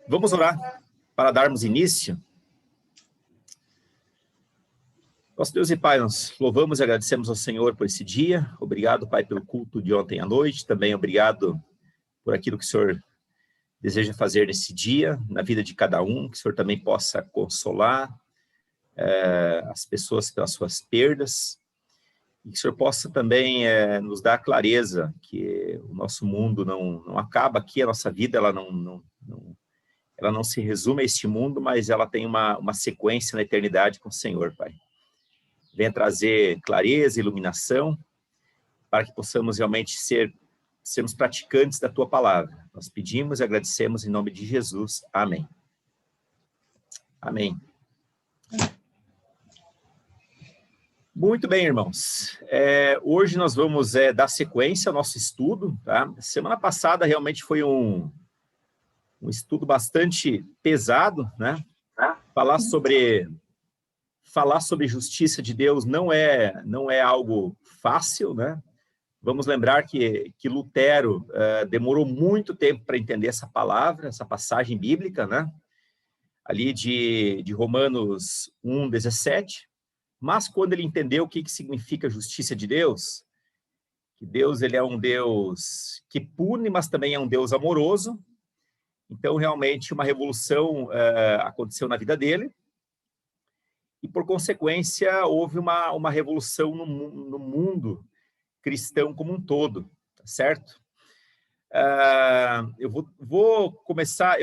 Vamos orar para darmos início. Nosso Deus e Pai, nós louvamos e agradecemos ao Senhor por esse dia. Obrigado, Pai, pelo culto de ontem à noite. Também obrigado por aquilo que o Senhor deseja fazer nesse dia, na vida de cada um. Que o Senhor também possa consolar as pessoas pelas suas perdas. E que o Senhor possa também nos dar clareza que o nosso mundo não acaba aqui, a nossa vida ela não se resume a este mundo, mas ela tem uma sequência na eternidade com o Senhor, Pai. Venha trazer clareza, iluminação, para que possamos realmente sermos praticantes da Tua palavra. Nós pedimos e agradecemos em nome de Jesus. Amém. Amém. Muito bem, irmãos. Hoje nós vamos dar sequência ao nosso estudo. Tá? Semana passada realmente foi um estudo bastante pesado, né? Falar sobre justiça de Deus não é algo fácil, né? Vamos lembrar que Lutero demorou muito tempo para entender essa palavra, essa passagem bíblica, né? Ali de Romanos 1:17. Mas quando ele entendeu o que significa justiça de Deus, que Deus ele é um Deus que pune, mas também é um Deus amoroso, então realmente uma revolução aconteceu na vida dele, e por consequência houve uma revolução no mundo cristão como um todo, tá certo? Eu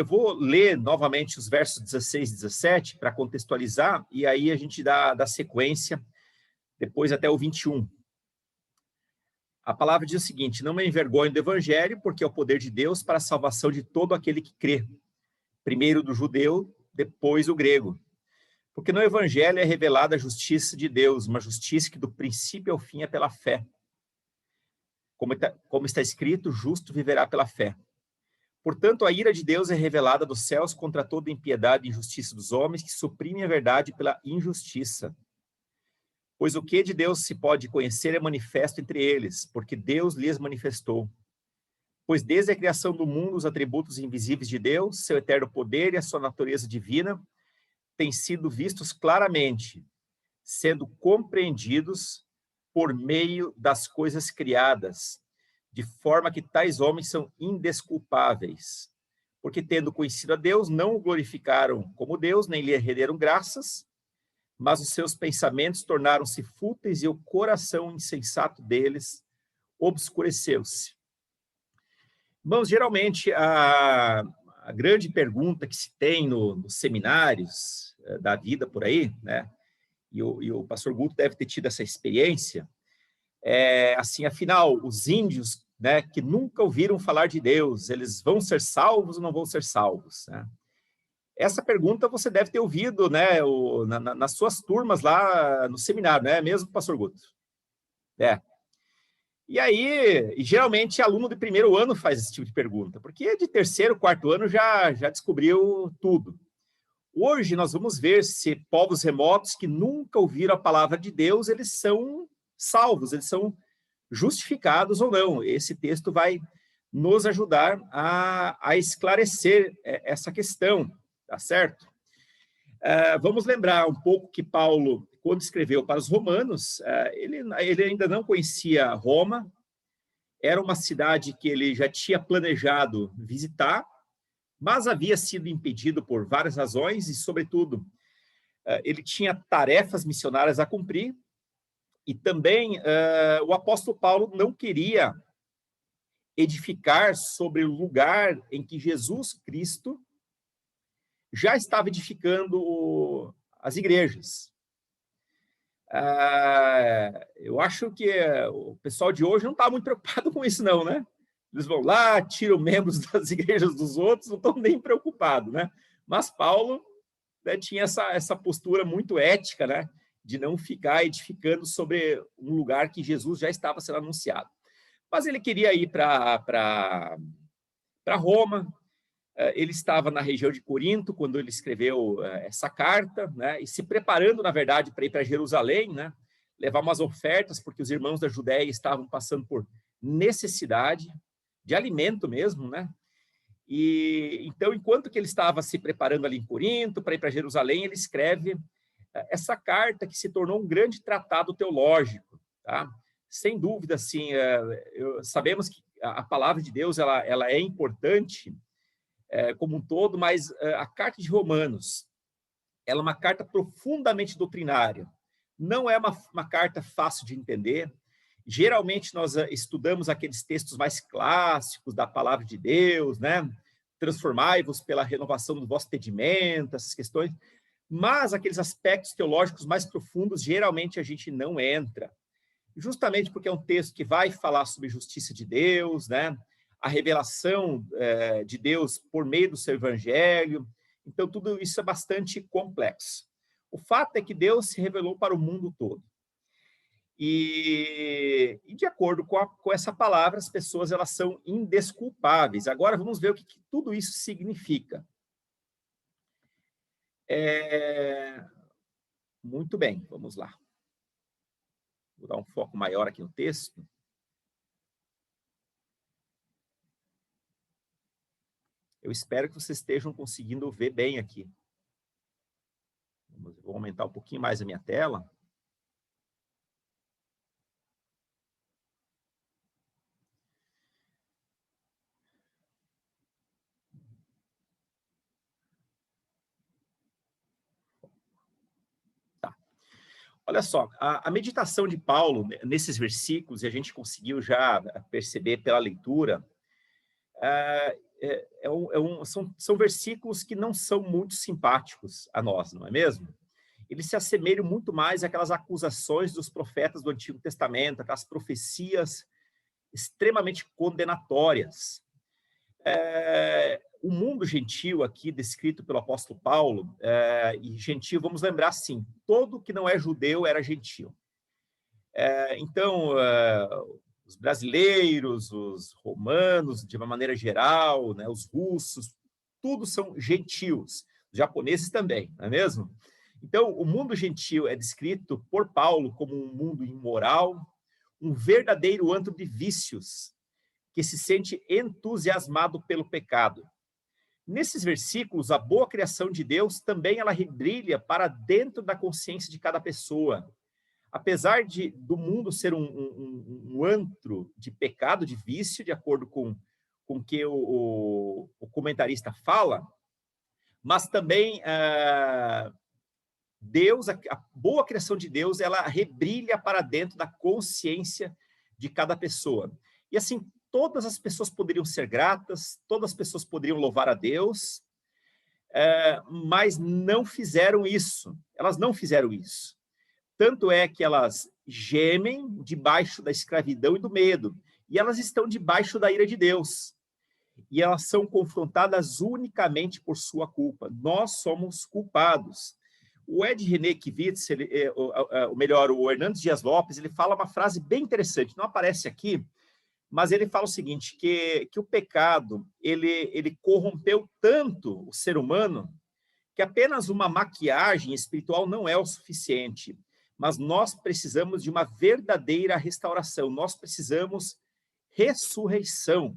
vou ler novamente os versos 16 e 17 para contextualizar, e aí a gente dá sequência depois até o 21. A palavra diz o seguinte: não me envergonho do evangelho, porque é o poder de Deus para a salvação de todo aquele que crê, primeiro do judeu, depois o grego. Porque no evangelho é revelada a justiça de Deus, uma justiça que do princípio ao fim é pela fé. Como está escrito, justo viverá pela fé. Portanto, a ira de Deus é revelada dos céus contra toda impiedade e injustiça dos homens que suprimem a verdade pela injustiça. Pois o que de Deus se pode conhecer é manifesto entre eles, porque Deus lhes manifestou. Pois desde a criação do mundo, os atributos invisíveis de Deus, seu eterno poder e a sua natureza divina, têm sido vistos claramente, sendo compreendidos por meio das coisas criadas, de forma que tais homens são indesculpáveis, porque tendo conhecido a Deus, não o glorificaram como Deus, nem lhe renderam graças, mas os seus pensamentos tornaram-se fúteis e o coração insensato deles obscureceu-se. Irmãos, geralmente a grande pergunta que se tem nos seminários da vida por aí, né? E o pastor Guto deve ter tido essa experiência, assim, afinal, os índios, né, que nunca ouviram falar de Deus, eles vão ser salvos ou não vão ser salvos, né? Essa pergunta você deve ter ouvido, né, nas suas turmas lá no seminário, né, mesmo, pastor Guto? E aí, geralmente, aluno de primeiro ano faz esse tipo de pergunta, porque de terceiro, quarto ano já descobriu tudo. Hoje nós vamos ver se povos remotos que nunca ouviram a palavra de Deus, eles são salvos, eles são justificados ou não. Esse texto vai nos ajudar a esclarecer essa questão, tá certo? Vamos lembrar um pouco que Paulo, quando escreveu para os romanos, ele ainda não conhecia Roma, era uma cidade que ele já tinha planejado visitar, mas havia sido impedido por várias razões e, sobretudo, ele tinha tarefas missionárias a cumprir, e também o apóstolo Paulo não queria edificar sobre o lugar em que Jesus Cristo já estava edificando as igrejas. Eu acho que o pessoal de hoje não está muito preocupado com isso, não, né? Eles vão lá, tiram membros das igrejas dos outros, não estão nem preocupados, né? Mas Paulo, né, tinha essa postura muito ética, né, de não ficar edificando sobre um lugar que Jesus já estava sendo anunciado. Mas ele queria ir para Roma. Ele estava na região de Corinto quando ele escreveu essa carta, né, e se preparando, na verdade, para ir para Jerusalém, né, levar umas ofertas, porque os irmãos da Judéia estavam passando por necessidade de alimento mesmo, né? E então, enquanto que ele estava se preparando ali em Corinto para ir para Jerusalém, ele escreve essa carta que se tornou um grande tratado teológico, tá? Sem dúvida, assim, sabemos que a palavra de Deus ela é importante como um todo, mas a carta de Romanos, ela é uma carta profundamente doutrinária. Não é uma carta fácil de entender. Geralmente nós estudamos aqueles textos mais clássicos da palavra de Deus, né? Transformai-vos pela renovação do vosso entendimento, essas questões. Mas aqueles aspectos teológicos mais profundos, geralmente a gente não entra. Justamente porque é um texto que vai falar sobre justiça de Deus, né? A revelação de Deus por meio do seu evangelho. Então, tudo isso é bastante complexo. O fato é que Deus se revelou para o mundo todo. E de acordo com essa palavra, as pessoas elas são indesculpáveis. Agora, vamos ver o que tudo isso significa. Muito bem, vamos lá. Vou dar um foco maior aqui no texto. Eu espero que vocês estejam conseguindo ver bem aqui. Vou aumentar um pouquinho mais a minha tela. Tá. Olha só, a meditação de Paulo nesses versículos, e a gente conseguiu já perceber pela leitura, são versículos que não são muito simpáticos a nós, não é mesmo? Eles se assemelham muito mais àquelas acusações dos profetas do Antigo Testamento, aquelas profecias extremamente condenatórias. O mundo gentil aqui, descrito pelo apóstolo Paulo, e gentil, vamos lembrar assim, todo que não é judeu era gentil. Então, os brasileiros, os romanos, de uma maneira geral, né, os russos, tudo são gentios, os japoneses também, não é mesmo? Então, o mundo gentil é descrito por Paulo como um mundo imoral, um verdadeiro antro de vícios, que se sente entusiasmado pelo pecado. Nesses versículos, a boa criação de Deus também ela brilha para dentro da consciência de cada pessoa. Apesar do mundo ser um antro de pecado, de vício, de acordo com que o comentarista fala, mas também Deus, a boa criação de Deus, ela rebrilha para dentro da consciência de cada pessoa. E assim, todas as pessoas poderiam ser gratas, todas as pessoas poderiam louvar a Deus, mas não fizeram isso. Elas não fizeram isso. Tanto é que elas gemem debaixo da escravidão e do medo, e elas estão debaixo da ira de Deus. E elas são confrontadas unicamente por sua culpa. Nós somos culpados. O Ed René Kivitz, o Hernandes Dias Lopes, ele fala uma frase bem interessante, não aparece aqui, mas ele fala o seguinte, que o pecado, ele corrompeu tanto o ser humano, que apenas uma maquiagem espiritual não é o suficiente, mas nós precisamos de uma verdadeira restauração, nós precisamos ressurreição,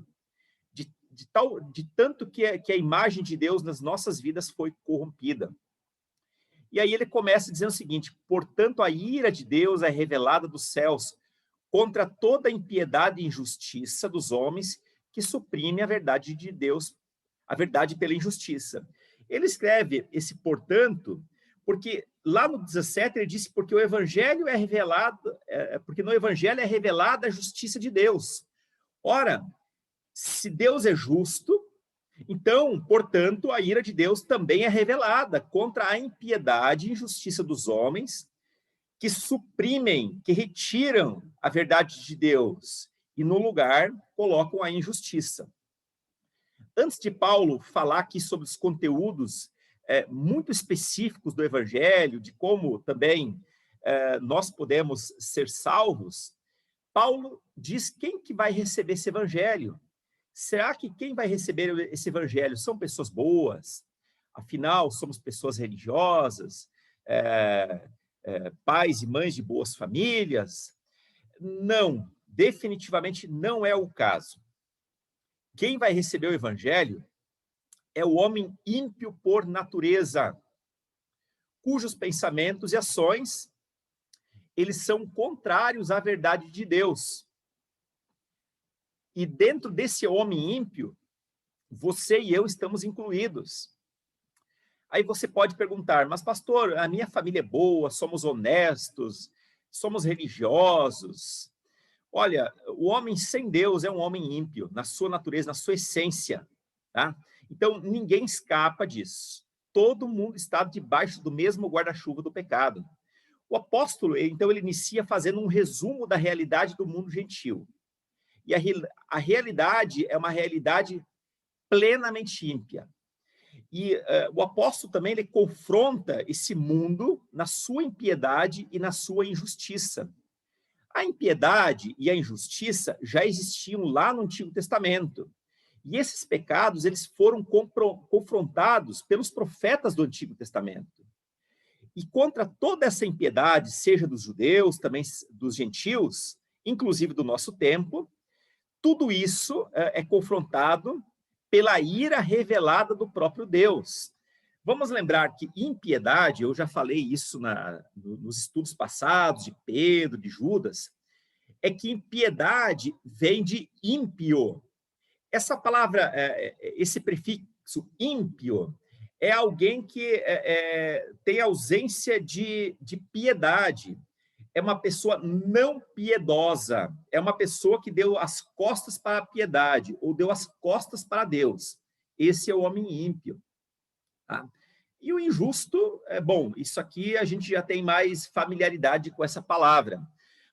de tanto que a imagem de Deus nas nossas vidas foi corrompida. E aí ele começa dizendo o seguinte, portanto a ira de Deus é revelada dos céus contra toda a impiedade e injustiça dos homens que suprimem a verdade de Deus, a verdade pela injustiça. Ele escreve esse portanto, porque lá no 17 ele disse, porque o evangelho é revelado, porque no evangelho é revelada a justiça de Deus. Ora, se Deus é justo, então, portanto, a ira de Deus também é revelada contra a impiedade e injustiça dos homens que suprimem, que retiram a verdade de Deus e no lugar colocam a injustiça. Antes de Paulo falar aqui sobre os conteúdos muito específicos do evangelho, de como também nós podemos ser salvos, Paulo diz quem que vai receber esse evangelho. Será que quem vai receber esse evangelho são pessoas boas? Afinal, somos pessoas religiosas, pais e mães de boas famílias? Não, definitivamente não é o caso. Quem vai receber o evangelho é o homem ímpio por natureza, cujos pensamentos e ações, eles são contrários à verdade de Deus. E dentro desse homem ímpio, você e eu estamos incluídos. Aí você pode perguntar, mas pastor, a minha família é boa, somos honestos, somos religiosos. Olha, o homem sem Deus é um homem ímpio, na sua natureza, na sua essência, tá? Então, ninguém escapa disso. Todo mundo está debaixo do mesmo guarda-chuva do pecado. O apóstolo, então, ele inicia fazendo um resumo da realidade do mundo gentil. E a realidade é uma realidade plenamente ímpia. E o apóstolo também ele confronta esse mundo na sua impiedade e na sua injustiça. A impiedade e a injustiça já existiam lá no Antigo Testamento. E esses pecados eles foram confrontados pelos profetas do Antigo Testamento. E contra toda essa impiedade, seja dos judeus, também dos gentios, inclusive do nosso tempo, tudo isso é confrontado pela ira revelada do próprio Deus. Vamos lembrar que impiedade, eu já falei isso nos estudos passados, de Pedro, de Judas, é que impiedade vem de ímpio. Essa palavra, esse prefixo ímpio, é alguém que tem ausência de piedade. É uma pessoa não piedosa, é uma pessoa que deu as costas para a piedade, ou deu as costas para Deus. Esse é o homem ímpio. Tá? E o injusto, bom, isso aqui a gente já tem mais familiaridade com essa palavra.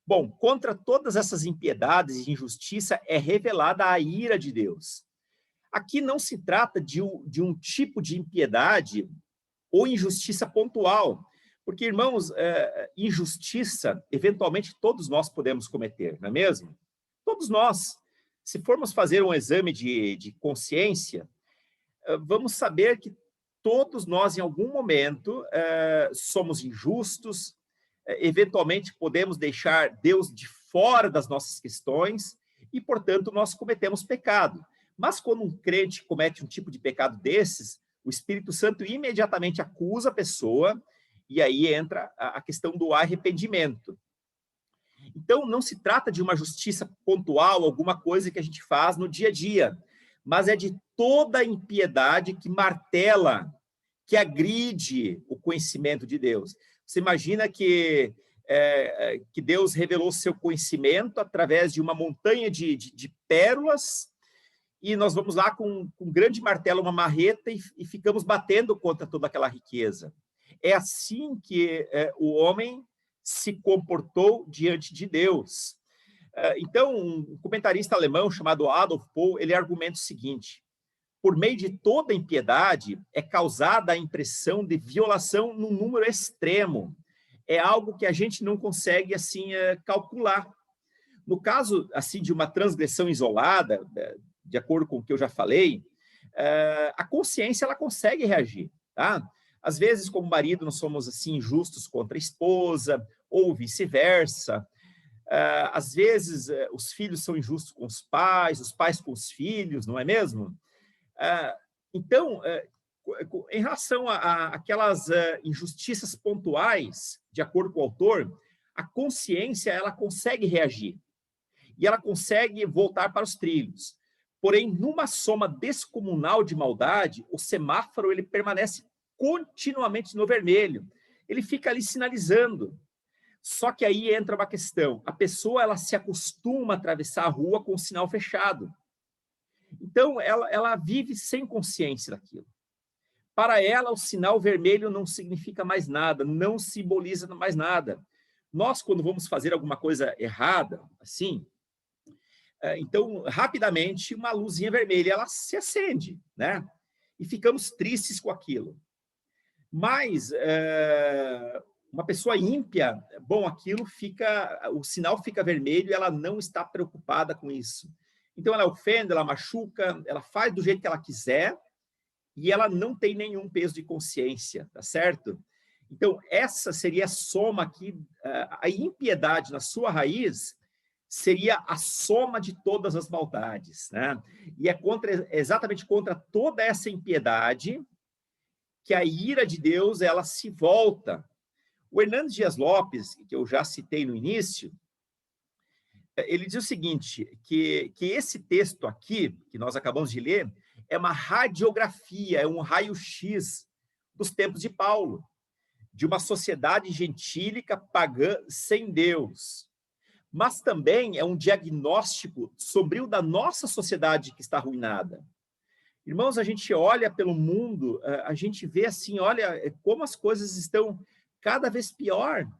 Bom, contra todas essas impiedades e injustiça é revelada a ira de Deus. Aqui não se trata de um tipo de impiedade ou injustiça pontual, porque, irmãos, injustiça, eventualmente, todos nós podemos cometer, não é mesmo? Todos nós. Se formos fazer um exame de consciência, vamos saber que todos nós, em algum momento, somos injustos, eventualmente podemos deixar Deus de fora das nossas questões e, portanto, nós cometemos pecado. Mas quando um crente comete um tipo de pecado desses, o Espírito Santo imediatamente acusa a pessoa e aí entra a questão do arrependimento. Então, não se trata de uma justiça pontual, alguma coisa que a gente faz no dia a dia, mas é de toda a impiedade que martela, que agride o conhecimento de Deus. Você imagina que Deus revelou seu conhecimento através de uma montanha de pérolas, e nós vamos lá com um grande martelo, uma marreta, e ficamos batendo contra toda aquela riqueza. É assim que o homem se comportou diante de Deus. Então, um comentarista alemão chamado Adolf Pohl, ele argumenta o seguinte: por meio de toda impiedade é causada a impressão de violação num número extremo. É algo que a gente não consegue assim calcular. No caso assim de uma transgressão isolada, de acordo com o que eu já falei, a consciência ela consegue reagir, tá? Às vezes, como marido, nós somos assim injustos contra a esposa, ou vice-versa. Às vezes, os filhos são injustos com os pais com os filhos, não é mesmo? Então, em relação àquelas injustiças pontuais, de acordo com o autor, a consciência ela consegue reagir e ela consegue voltar para os trilhos. Porém, numa soma descomunal de maldade, o semáforo ele permanece continuamente no vermelho. Ele fica ali sinalizando. Só que aí entra uma questão. A pessoa ela se acostuma a atravessar a rua com o sinal fechado. Então, ela vive sem consciência daquilo. Para ela, o sinal vermelho não significa mais nada, não simboliza mais nada. Nós, quando vamos fazer alguma coisa errada, assim, então, rapidamente, uma luzinha vermelha, ela se acende, né? E ficamos tristes com aquilo. Mas uma pessoa ímpia, bom, o sinal fica vermelho e ela não está preocupada com isso. Então, ela ofende, ela machuca, ela faz do jeito que ela quiser e ela não tem nenhum peso de consciência, tá certo? Então, essa seria a soma aqui, a impiedade na sua raiz seria a soma de todas as maldades, né? E é exatamente contra toda essa impiedade que a ira de Deus, ela se volta. O Hernandes Dias Lopes, que eu já citei no início, ele diz o seguinte, que esse texto aqui, que nós acabamos de ler, é uma radiografia, é um raio-x dos tempos de Paulo, de uma sociedade gentílica pagã sem Deus. Mas também é um diagnóstico sombrio da nossa sociedade que está arruinada. Irmãos, a gente olha pelo mundo, a gente vê assim, olha como as coisas estão cada vez pior.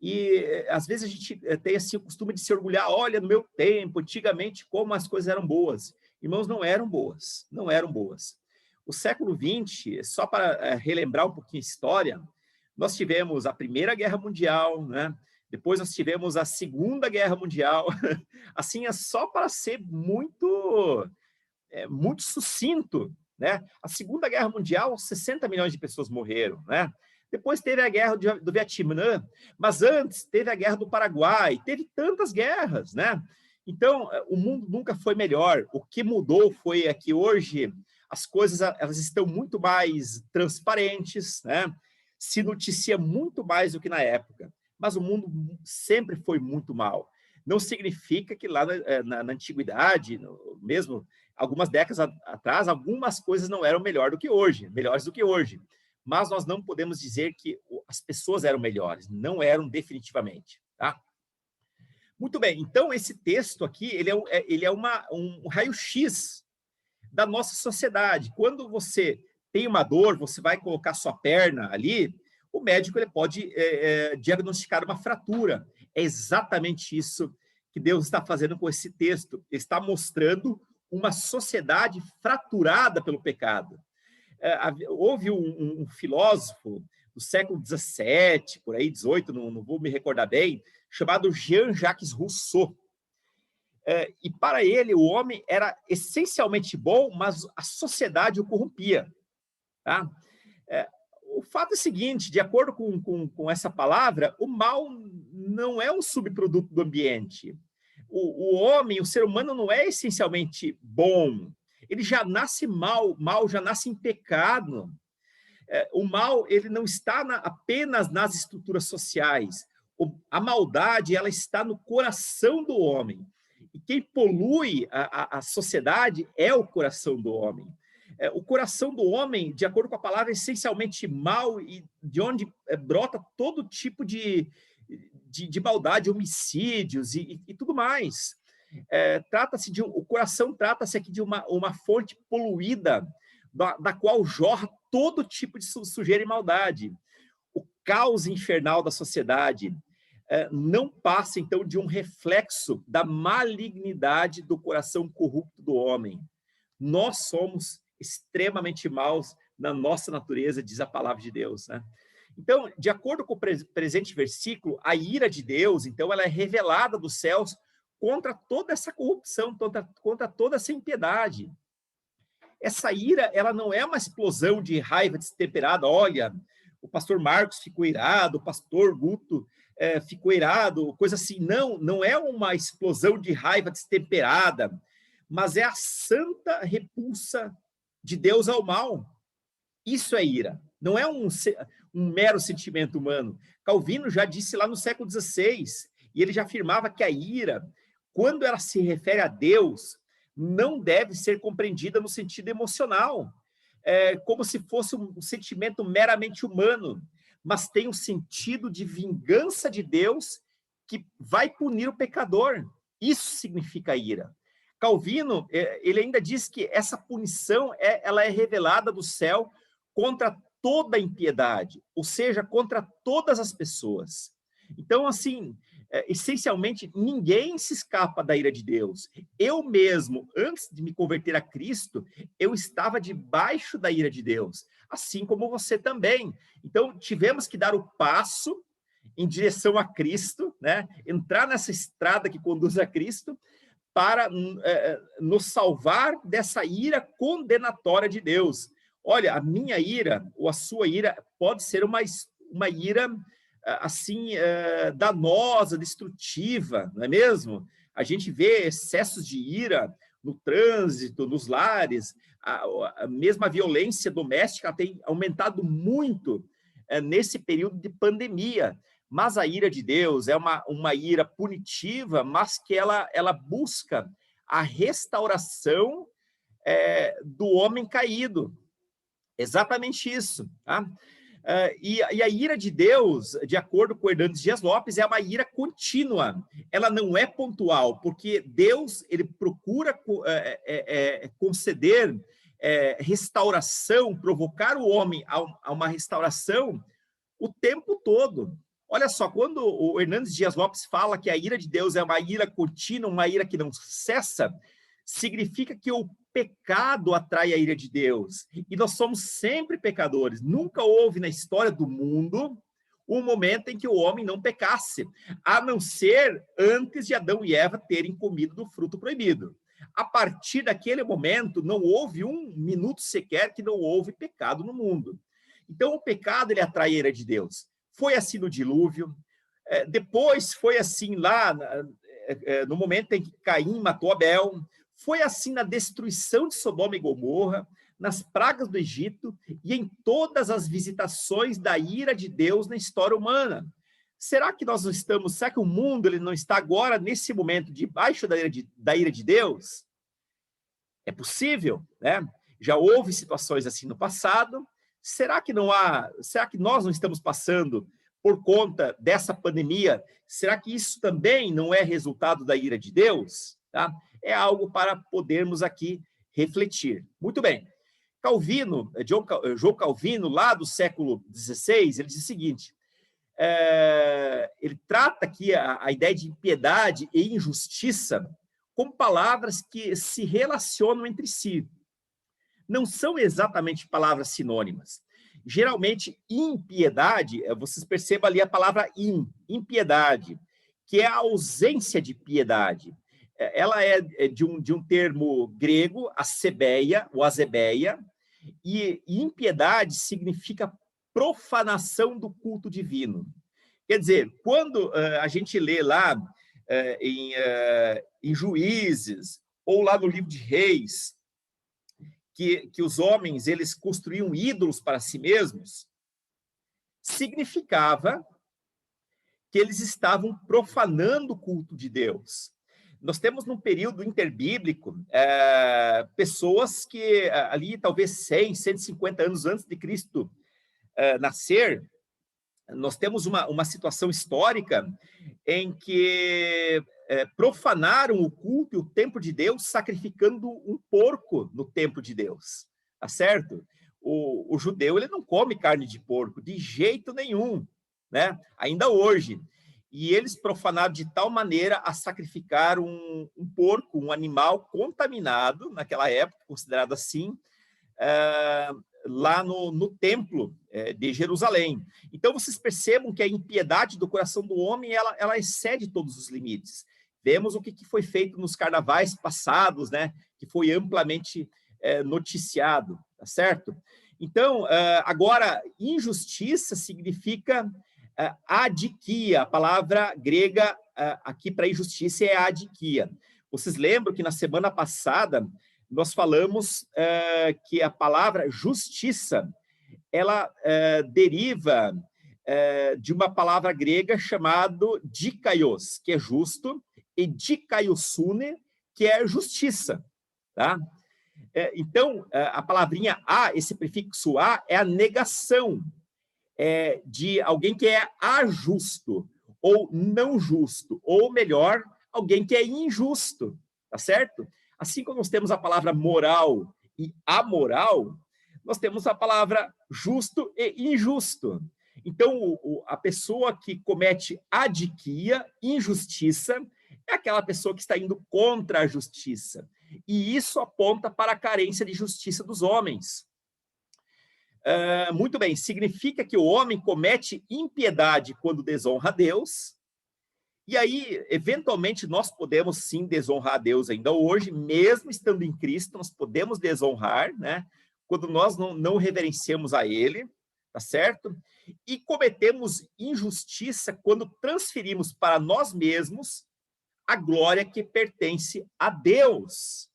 E às vezes a gente tem assim, o costume de se orgulhar, olha, no meu tempo, antigamente, como as coisas eram boas. Irmãos, não eram boas, não eram boas. O século XX, só para relembrar um pouquinho a história, nós tivemos a Primeira Guerra Mundial, né? Depois nós tivemos a Segunda Guerra Mundial. Assim, é só para ser muito sucinto, né? A Segunda Guerra Mundial, 60 milhões de pessoas morreram, né? Depois teve a guerra do Vietnã, mas antes teve a guerra do Paraguai, teve tantas guerras, né? Então, o mundo nunca foi melhor. O que mudou foi que hoje as coisas elas estão muito mais transparentes, né? Se noticia muito mais do que na época, mas o mundo sempre foi muito mal. Não significa que lá na antiguidade, mesmo algumas décadas atrás, algumas coisas não eram melhores do que hoje. Mas nós não podemos dizer que as pessoas eram melhores, não eram definitivamente, tá? Muito bem, então esse texto aqui, ele é um raio-x da nossa sociedade. Quando você tem uma dor, você vai colocar sua perna ali, o médico ele pode diagnosticar uma fratura. É exatamente isso que Deus está fazendo com esse texto. Ele está mostrando uma sociedade fraturada pelo pecado. Houve um filósofo do século XVII, por aí, XVIII, não vou me recordar bem, chamado Jean-Jacques Rousseau. E para ele, o homem era essencialmente bom, mas a sociedade o corrompia. Tá? O fato é o seguinte, de acordo com essa palavra, o mal não é um subproduto do ambiente. O homem, o ser humano, não é essencialmente bom. Ele já nasce mal já nasce em pecado. O mal, ele não está apenas nas estruturas sociais. A maldade, ela está no coração do homem. E quem polui a sociedade é o coração do homem. O coração do homem, de acordo com a palavra, é essencialmente mal, e de onde brota todo tipo de maldade, homicídios e tudo mais. O coração trata-se aqui de uma fonte poluída, da qual jorra todo tipo de sujeira e maldade. O caos infernal da sociedade não passa, então, de um reflexo da malignidade do coração corrupto do homem. Nós somos extremamente maus na nossa natureza, diz a palavra de Deus, né? Então, de acordo com o presente versículo, a ira de Deus, então, ela é revelada dos céus contra toda essa corrupção, contra toda essa impiedade. Essa ira, ela não é uma explosão de raiva destemperada. Olha, o pastor Marcos ficou irado, o pastor Guto ficou irado, coisa assim. Não é uma explosão de raiva destemperada, mas é a santa repulsa de Deus ao mal. Isso é ira, não é um mero sentimento humano. Calvino já disse lá no século XVI, e ele já afirmava que a ira, quando ela se refere a Deus, não deve ser compreendida no sentido emocional, como se fosse um sentimento meramente humano, mas tem um sentido de vingança de Deus que vai punir o pecador. Isso significa ira. Calvino, ele ainda diz que essa punição ela é revelada do céu contra toda a impiedade, ou seja, contra todas as pessoas. Então, assim, essencialmente, ninguém se escapa da ira de Deus. Eu mesmo, antes de me converter a Cristo, eu estava debaixo da ira de Deus, assim como você também. Então, tivemos que dar o passo em direção a Cristo, né? Entrar nessa estrada que conduz a Cristo, para nos salvar dessa ira condenatória de Deus. Olha, a minha ira, ou a sua ira, pode ser uma ira assim, danosa, destrutiva, não é mesmo? A gente vê excessos de ira no trânsito, nos lares, a mesma violência doméstica tem aumentado muito nesse período de pandemia. Mas a ira de Deus é uma ira punitiva, mas que ela busca a restauração do homem caído. Exatamente isso. Tá? E a ira de Deus, de acordo com Hernandes Dias Lopes, é uma ira contínua. Ela não é pontual, porque Deus ele procura conceder restauração, provocar o homem a uma restauração o tempo todo. Olha só, quando o Hernandes Dias Lopes fala que a ira de Deus é uma ira contínua, uma ira que não cessa, significa que o pecado atrai a ira de Deus. E nós somos sempre pecadores. Nunca houve na história do mundo um momento em que o homem não pecasse, a não ser antes de Adão e Eva terem comido do fruto proibido. A partir daquele momento, não houve um minuto sequer que não houve pecado no mundo. Então, o pecado ele atrai a ira de Deus. Foi assim no dilúvio, depois foi assim lá no momento em que Caim matou Abel, foi assim na destruição de Sodoma e Gomorra, nas pragas do Egito e em todas as visitações da ira de Deus na história humana. Será que nós não estamos, será que o mundo ele não está agora, nesse momento, debaixo da ira de Deus? É possível, né? Já houve situações assim no passado. Será que nós não estamos passando por conta dessa pandemia? Será que isso também não é resultado da ira de Deus? Tá? É algo para podermos aqui refletir. Muito bem. Calvino, João Calvino, lá do século XVI, ele diz o seguinte, ele trata aqui a ideia de impiedade e injustiça como palavras que se relacionam entre si. Não são exatamente palavras sinônimas. Geralmente, impiedade, vocês percebam ali a palavra impiedade, que é a ausência de piedade. Ela é de um termo grego, asebeia, ou azebeia, e impiedade significa profanação do culto divino. Quer dizer, quando a gente lê lá em Juízes, ou lá no livro de Reis, que os homens eles construíam ídolos para si mesmos, significava que eles estavam profanando o culto de Deus. Nós temos num período interbíblico pessoas que ali talvez 100, 150 anos antes de Cristo nascer, nós temos uma situação histórica em que profanaram o culto e o templo de Deus, sacrificando um porco no templo de Deus, tá certo? O judeu ele não come carne de porco, de jeito nenhum, né? Ainda hoje. E eles profanaram de tal maneira a sacrificar um porco, um animal contaminado, naquela época, considerado assim, lá no templo de Jerusalém. Então, vocês percebam que a impiedade do coração do homem, ela excede todos os limites. Vemos o que foi feito nos carnavais passados, né? Que foi amplamente noticiado, tá certo? Então, agora, injustiça significa adikia, a palavra grega aqui para injustiça é adikia. Vocês lembram que na semana passada nós falamos que a palavra justiça, ela deriva de uma palavra grega chamada dikaios, que é justo, e dikaiosune, que é justiça. Tá? Então, a palavrinha a, esse prefixo a, é a negação de alguém que é ajusto, ou não justo, ou melhor, alguém que é injusto, tá certo? Assim como nós temos a palavra moral e amoral, nós temos a palavra justo e injusto. Então, a pessoa que comete adiquia, injustiça, é aquela pessoa que está indo contra a justiça. E isso aponta para a carência de justiça dos homens. Muito bem, significa que o homem comete impiedade quando desonra a Deus, e aí, eventualmente, nós podemos sim desonrar a Deus ainda hoje, mesmo estando em Cristo, nós podemos desonrar, né? Quando nós não reverenciamos a Ele, tá certo? E cometemos injustiça quando transferimos para nós mesmos a glória que pertence a Deus.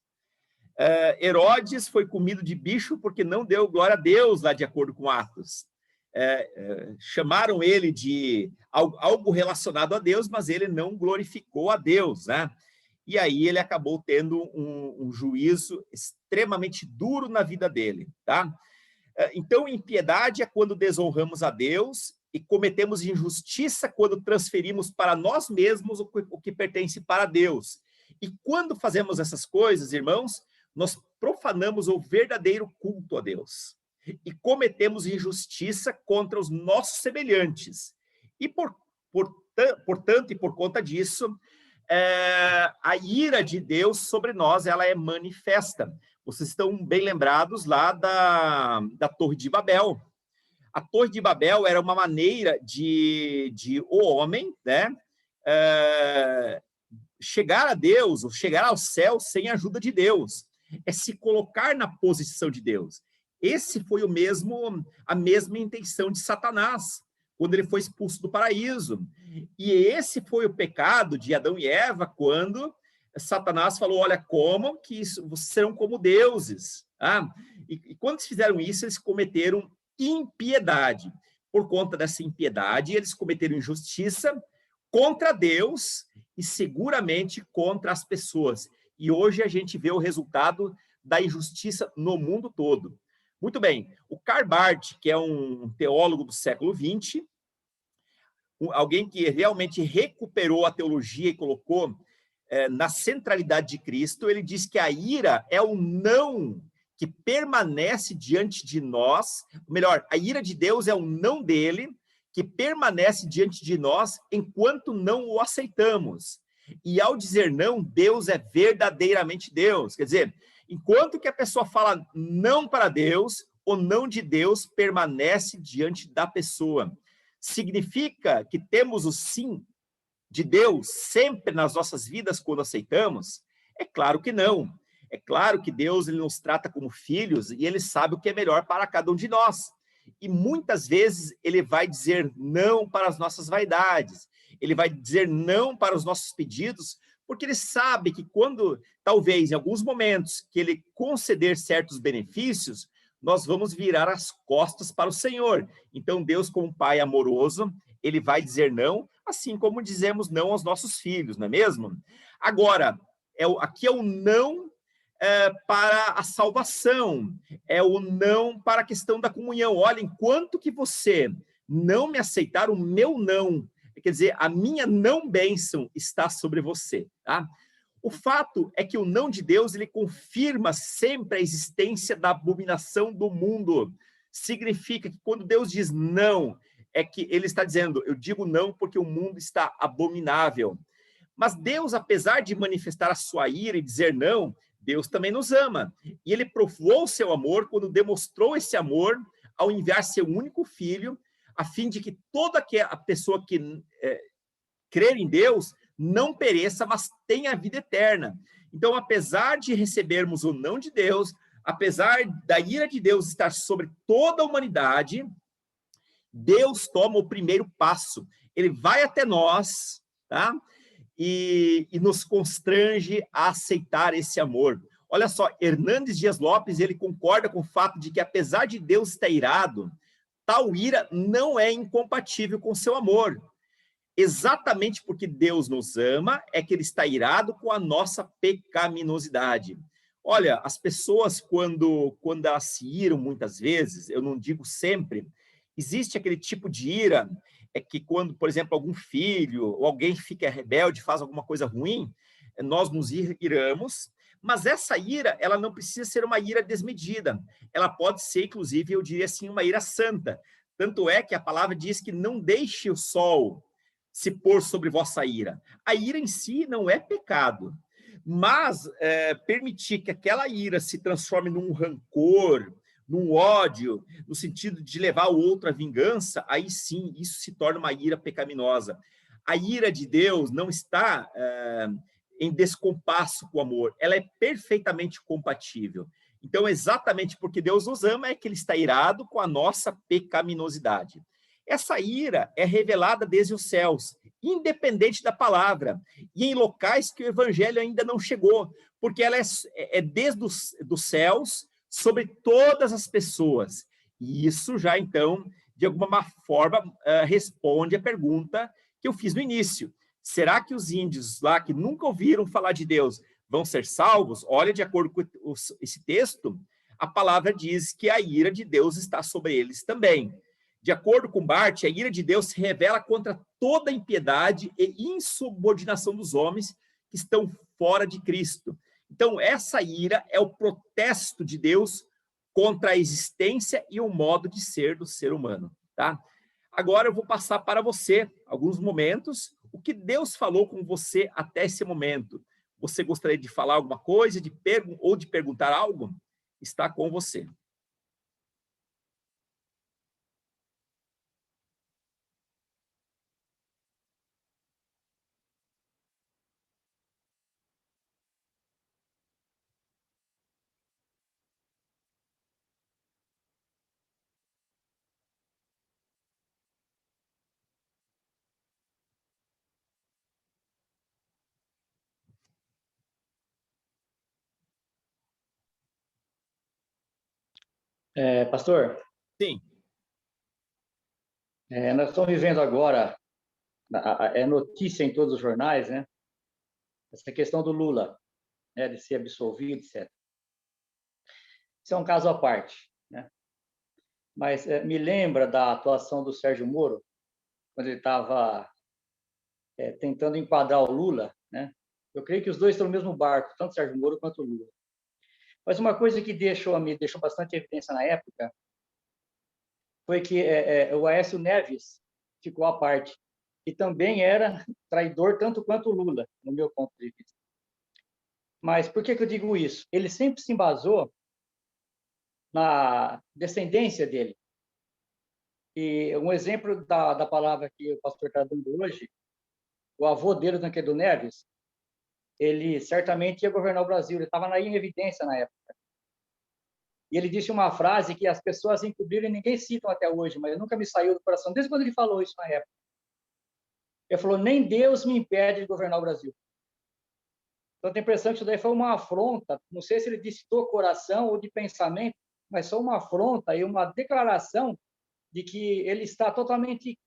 Herodes foi comido de bicho porque não deu glória a Deus, lá de acordo com Atos. Chamaram ele de algo relacionado a Deus, mas ele não glorificou a Deus, né? E aí ele acabou tendo um juízo extremamente duro na vida dele, tá? Então, impiedade é quando desonramos a Deus e cometemos injustiça quando transferimos para nós mesmos o que pertence para Deus. E quando fazemos essas coisas, irmãos, nós profanamos o verdadeiro culto a Deus e cometemos injustiça contra os nossos semelhantes. E, portanto, e por conta disso, a ira de Deus sobre nós, ela é manifesta. Vocês estão bem lembrados lá da Torre de Babel. A Torre de Babel era uma maneira de o homem, né, chegar a Deus, ou chegar ao céu sem a ajuda de Deus. É se colocar na posição de Deus. Esse foi a mesma intenção de Satanás, quando ele foi expulso do paraíso. E esse foi o pecado de Adão e Eva, quando Satanás falou, olha, como que vocês serão como deuses. E quando eles fizeram isso, eles cometeram impiedade. Por conta dessa impiedade, eles cometeram injustiça contra Deus e seguramente contra as pessoas. E hoje a gente vê o resultado da injustiça no mundo todo. Muito bem, o Karl Barth, que é um teólogo do século XX, alguém que realmente recuperou a teologia e colocou na centralidade de Cristo, ele diz que a ira é o não que permanece diante de nós, melhor, a ira de Deus é o não dele, que permanece diante de nós enquanto não o aceitamos. E ao dizer não, Deus é verdadeiramente Deus. Quer dizer, enquanto que a pessoa fala não para Deus, o não de Deus permanece diante da pessoa. Significa que temos o sim de Deus sempre nas nossas vidas quando aceitamos? É claro que não. É claro que Deus ele nos trata como filhos e ele sabe o que é melhor para cada um de nós. E muitas vezes ele vai dizer não para as nossas vaidades, ele vai dizer não para os nossos pedidos, porque ele sabe que quando, talvez em alguns momentos, que ele conceder certos benefícios, nós vamos virar as costas para o Senhor. Então Deus, como Pai amoroso, ele vai dizer não, assim como dizemos não aos nossos filhos, não é mesmo? Agora, aqui é o não para a salvação, é o não para a questão da comunhão. Olha, enquanto que você não me aceitar, o meu não, quer dizer, a minha não bênção está sobre você, tá? O fato é que o não de Deus, ele confirma sempre a existência da abominação do mundo. Significa que quando Deus diz não, é que ele está dizendo, eu digo não porque o mundo está abominável. Mas Deus, apesar de manifestar a sua ira e dizer não, Deus também nos ama. E ele provou o seu amor quando demonstrou esse amor ao enviar seu único filho, a fim de que toda a pessoa que crer em Deus não pereça, mas tenha a vida eterna. Então, apesar de recebermos o não de Deus, apesar da ira de Deus estar sobre toda a humanidade, Deus toma o primeiro passo. Ele vai até nós, tá? E nos constrange a aceitar esse amor. Olha só, Hernandes Dias Lopes, ele concorda com o fato de que, apesar de Deus estar irado, tal ira não é incompatível com seu amor. Exatamente porque Deus nos ama, é que ele está irado com a nossa pecaminosidade. Olha, as pessoas, quando elas se iram muitas vezes, eu não digo sempre, existe aquele tipo de ira, é que quando, por exemplo, algum filho ou alguém fica rebelde, faz alguma coisa ruim, nós nos iramos, mas essa ira, ela não precisa ser uma ira desmedida. Ela pode ser, inclusive, eu diria assim, uma ira santa. Tanto é que a palavra diz que não deixe o sol se pôr sobre vossa ira. A ira em si não é pecado, mas permitir que aquela ira se transforme num rancor, num ódio, no sentido de levar o outro à vingança, aí sim, isso se torna uma ira pecaminosa. A ira de Deus não está em descompasso com o amor, ela é perfeitamente compatível. Então, exatamente porque Deus nos ama é que ele está irado com a nossa pecaminosidade. Essa ira é revelada desde os céus, independente da palavra, e em locais que o evangelho ainda não chegou, porque ela é desde os céus sobre todas as pessoas. E isso já, então, de alguma forma, responde a pergunta que eu fiz no início. Será que os índios lá que nunca ouviram falar de Deus vão ser salvos? Olha, de acordo com esse texto, a palavra diz que a ira de Deus está sobre eles também. De acordo com Barth, a ira de Deus se revela contra toda impiedade e insubordinação dos homens que estão fora de Cristo. Então, essa ira é o protesto de Deus contra a existência e o modo de ser do ser humano, tá? Agora eu vou passar para você alguns momentos, o que Deus falou com você até esse momento. Você gostaria de falar alguma coisa, ou de perguntar algo? Está com você. Pastor, Sim. nós estamos vivendo agora, é notícia em todos os jornais, né? Essa questão do Lula, né, de ser absolvido, etc. Isso é um caso à parte, né? Mas me lembra da atuação do Sérgio Moro, quando ele estava tentando enquadrar o Lula, né? Eu creio que os dois estão no mesmo barco, tanto o Sérgio Moro quanto o Lula. Mas uma coisa que me deixou bastante evidência na época foi que o Aécio Neves ficou à parte, e também era traidor tanto quanto o Lula, no meu ponto de vista. Mas por que eu digo isso? Ele sempre se embasou na descendência dele. E um exemplo da palavra que o pastor está dando hoje, o avô dele, o Tancredo Neves, ele certamente ia governar o Brasil, ele estava em evidência na época. E ele disse uma frase que as pessoas encobriram e ninguém cita até hoje, mas nunca me saiu do coração, desde quando ele falou isso na época. Ele falou, nem Deus me impede de governar o Brasil. Então, tem a impressão que isso daí foi uma afronta, não sei se ele disse do coração ou de pensamento, mas foi uma afronta e uma declaração de que ele está totalmente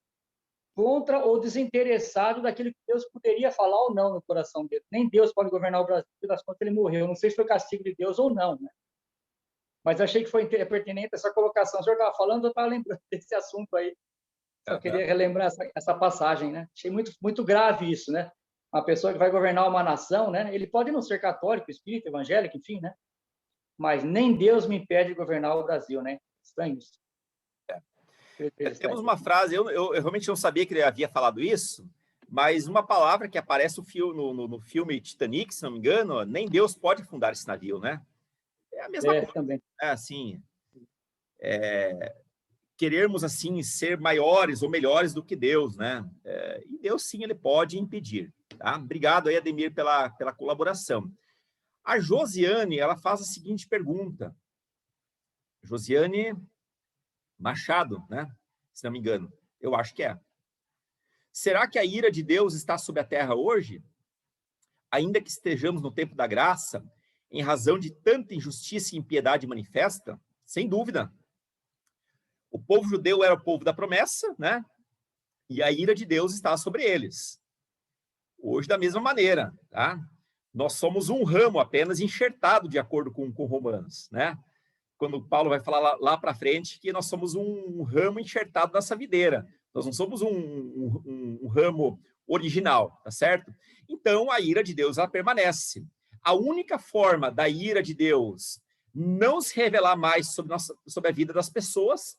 contra ou desinteressado daquilo que Deus poderia falar ou não no coração dele. Nem Deus pode governar o Brasil, das contas ele morreu. Não sei se foi castigo de Deus ou não, né? Mas achei que foi pertinente essa colocação. O senhor estava falando, eu estava lembrando desse assunto aí. Só queria relembrar essa passagem, né? Achei muito, muito grave isso, né? Uma pessoa que vai governar uma nação, né? Ele pode não ser católico, espírita, evangélico, enfim, né? Mas nem Deus me impede de governar o Brasil, né? Estranho isso. Temos uma frase, eu realmente não sabia que ele havia falado isso, mas uma palavra que aparece no filme Titanic, se não me engano, nem Deus pode afundar esse navio, né? É a mesma coisa. Também. Assim, querermos, assim, ser maiores ou melhores do que Deus, né? E Deus, sim, ele pode impedir, tá? Obrigado aí, Ademir, pela colaboração. A Josiane, ela faz a seguinte pergunta. Josiane Machado, né? Se não me engano. Eu acho que é. Será que a ira de Deus está sobre a terra hoje? Ainda que estejamos no tempo da graça, em razão de tanta injustiça e impiedade manifesta? Sem dúvida. O povo judeu era o povo da promessa, né? E a ira de Deus está sobre eles. Hoje, da mesma maneira, tá? Nós somos um ramo apenas enxertado de acordo com Romanos, né? Quando Paulo vai falar lá para frente que nós somos um ramo enxertado nessa videira. Nós não somos um ramo original, tá certo? Então, a ira de Deus, ela permanece. A única forma da ira de Deus não se revelar mais sobre a vida das pessoas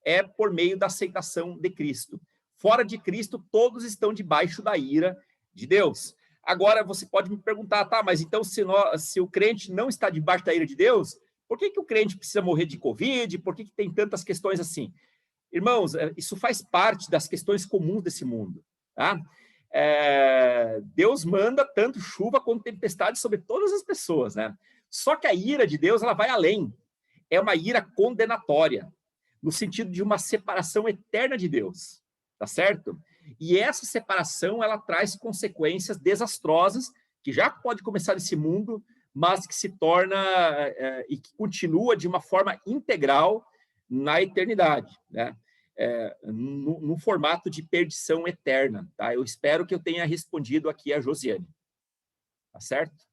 é por meio da aceitação de Cristo. Fora de Cristo, todos estão debaixo da ira de Deus. Agora, você pode me perguntar, tá, mas então se o crente não está debaixo da ira de Deus, por que o crente precisa morrer de Covid? Por que tem tantas questões assim? Irmãos, isso faz parte das questões comuns desse mundo, tá? Deus manda tanto chuva quanto tempestade sobre todas as pessoas, né? Só que a ira de Deus, ela vai além. É uma ira condenatória, no sentido de uma separação eterna de Deus, tá certo? E essa separação, ela traz consequências desastrosas, que já pode começar nesse mundo, mas que se torna e que continua de uma forma integral na eternidade, né? No formato de perdição eterna, tá? Eu espero que eu tenha respondido aqui a Josiane, tá certo?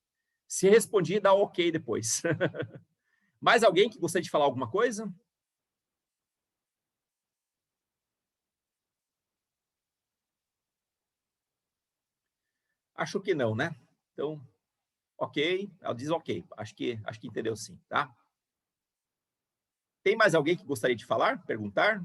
Se respondi, dá ok depois. Mais alguém que gostaria de falar alguma coisa? Acho que não, né? Então, ok. Ela diz ok. Acho que entendeu sim, tá? Tem mais alguém que gostaria de falar, perguntar?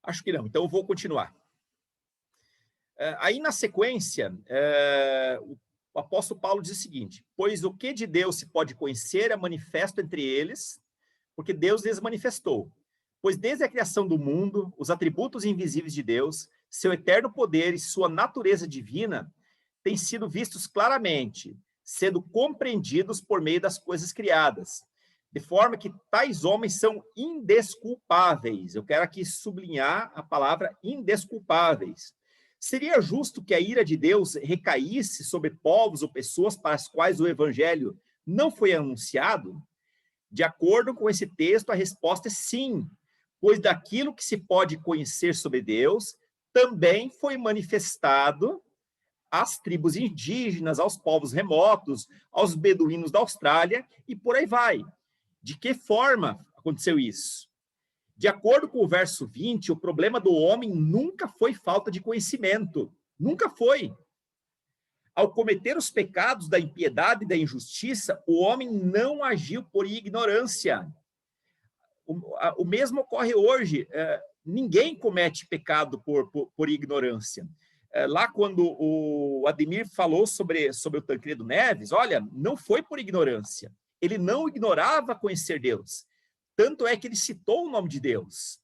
Acho que não. Então, eu vou continuar. Aí, na sequência, o apóstolo Paulo diz o seguinte: pois o que de Deus se pode conhecer é manifesto entre eles, porque Deus lhes manifestou. Pois desde a criação do mundo, os atributos invisíveis de Deus, seu eterno poder e sua natureza divina têm sido vistos claramente, sendo compreendidos por meio das coisas criadas, de forma que tais homens são indesculpáveis. Eu quero aqui sublinhar a palavra indesculpáveis. Seria justo que a ira de Deus recaísse sobre povos ou pessoas para as quais o evangelho não foi anunciado? De acordo com esse texto, a resposta é sim, pois daquilo que se pode conhecer sobre Deus, também foi manifestado às tribos indígenas, aos povos remotos, aos beduínos da Austrália, e por aí vai. De que forma aconteceu isso? De acordo com o verso 20, o problema do homem nunca foi falta de conhecimento. Nunca foi. Ao cometer os pecados da impiedade e da injustiça, o homem não agiu por ignorância. O mesmo ocorre hoje. Ninguém comete pecado por ignorância. Lá quando o Ademir falou sobre o Tancredo Neves, olha, não foi por ignorância. Ele não ignorava conhecer Deus. Tanto é que ele citou o nome de Deus.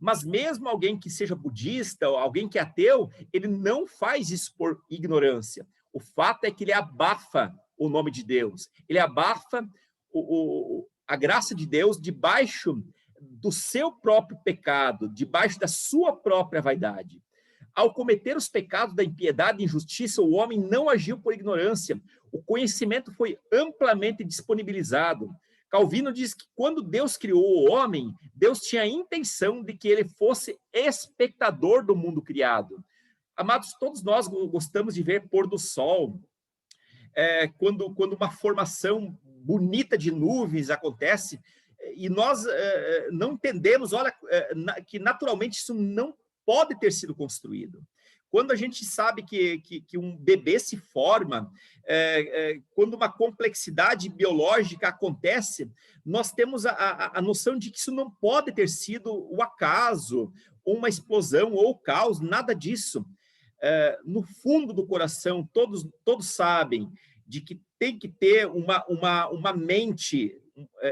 Mas mesmo alguém que seja budista, ou alguém que é ateu, ele não faz isso por ignorância. O fato é que ele abafa o nome de Deus. Ele abafa a graça de Deus debaixo do seu próprio pecado, debaixo da sua própria vaidade. Ao cometer os pecados da impiedade e injustiça, o homem não agiu por ignorância. O conhecimento foi amplamente disponibilizado. Calvino diz que quando Deus criou o homem, Deus tinha a intenção de que ele fosse espectador do mundo criado. Amados, todos nós gostamos de ver pôr do sol. Quando uma formação bonita de nuvens acontece, e nós não entendemos, olha, que naturalmente isso não pode ter sido construído. Quando a gente sabe que um bebê se forma, quando uma complexidade biológica acontece, nós temos a noção de que isso não pode ter sido o acaso, uma explosão ou o caos, nada disso. No fundo do coração, todos sabem de que tem que ter uma mente